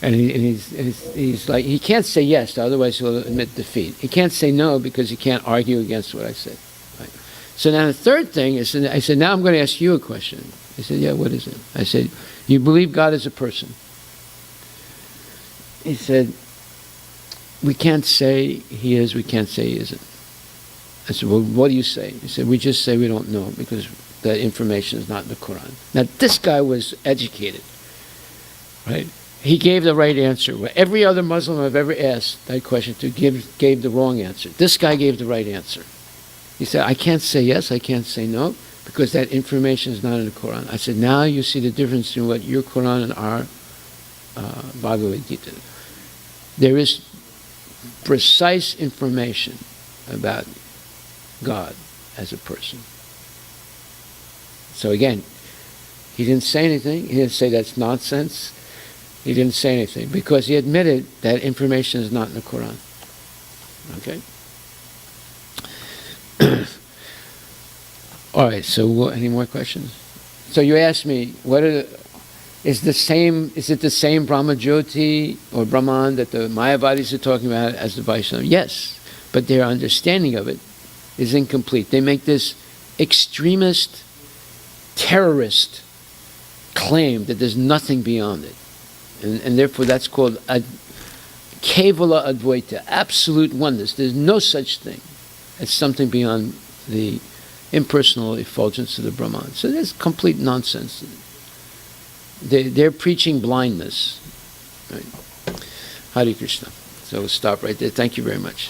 And he's like, he can't say yes, otherwise he'll admit defeat. He can't say no because he can't argue against what I said. Right? So now the third thing is, I said, now I'm going to ask you a question. He said, yeah, what is it? I said, you believe God is a person? He said, we can't say he is, we can't say he isn't. I said, well, what do you say? He said, we just say we don't know because that information is not in the Quran. Now, this guy was educated, right? He gave the right answer. Every other Muslim I've ever asked that question to gave the wrong answer. This guy gave the right answer. He said, I can't say yes, I can't say no, because that information is not in the Quran. I said, now you see the difference between what your Quran and our Bhagavad Gita. There is precise information about God as a person. So again, he didn't say anything. He didn't say that's nonsense. He didn't say anything because he admitted that information is not in the Quran. Okay? All right, so any more questions? So you asked me, is it the same Brahma Jyoti or Brahman that the Mayavadis are talking about as the Vaishnava? Yes, but their understanding of it is incomplete. They make this extremist, terrorist claim that there's nothing beyond it. And therefore that's called Kevala Advaita, absolute oneness. There's no such thing as something beyond the impersonal effulgence of the Brahman. So that's complete nonsense. They're preaching blindness. Right? Hare Krishna. So we'll stop right there. Thank you very much.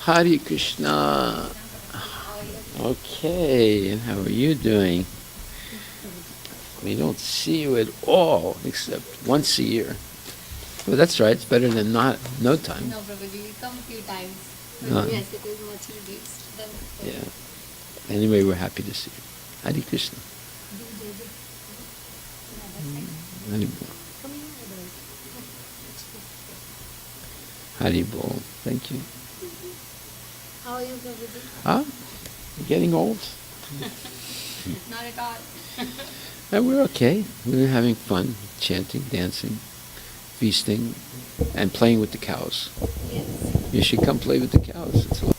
Hare Krishna. Okay, and how are you doing? We don't see you at all, except once a year. Well, that's right. It's better than no time. No, Prabhuji, we come a few times. Uh-huh. But yes, it is much reduced. Yeah. Anyway, we're happy to see you. Hare Krishna. Hare Hare Bol. Thank you. How are you, Prabhuji? Ah, you're getting old. Not at all. And we're okay. We're having fun, chanting, dancing, feasting, and playing with the cows. Yes. You should come play with the cows. It's a lot.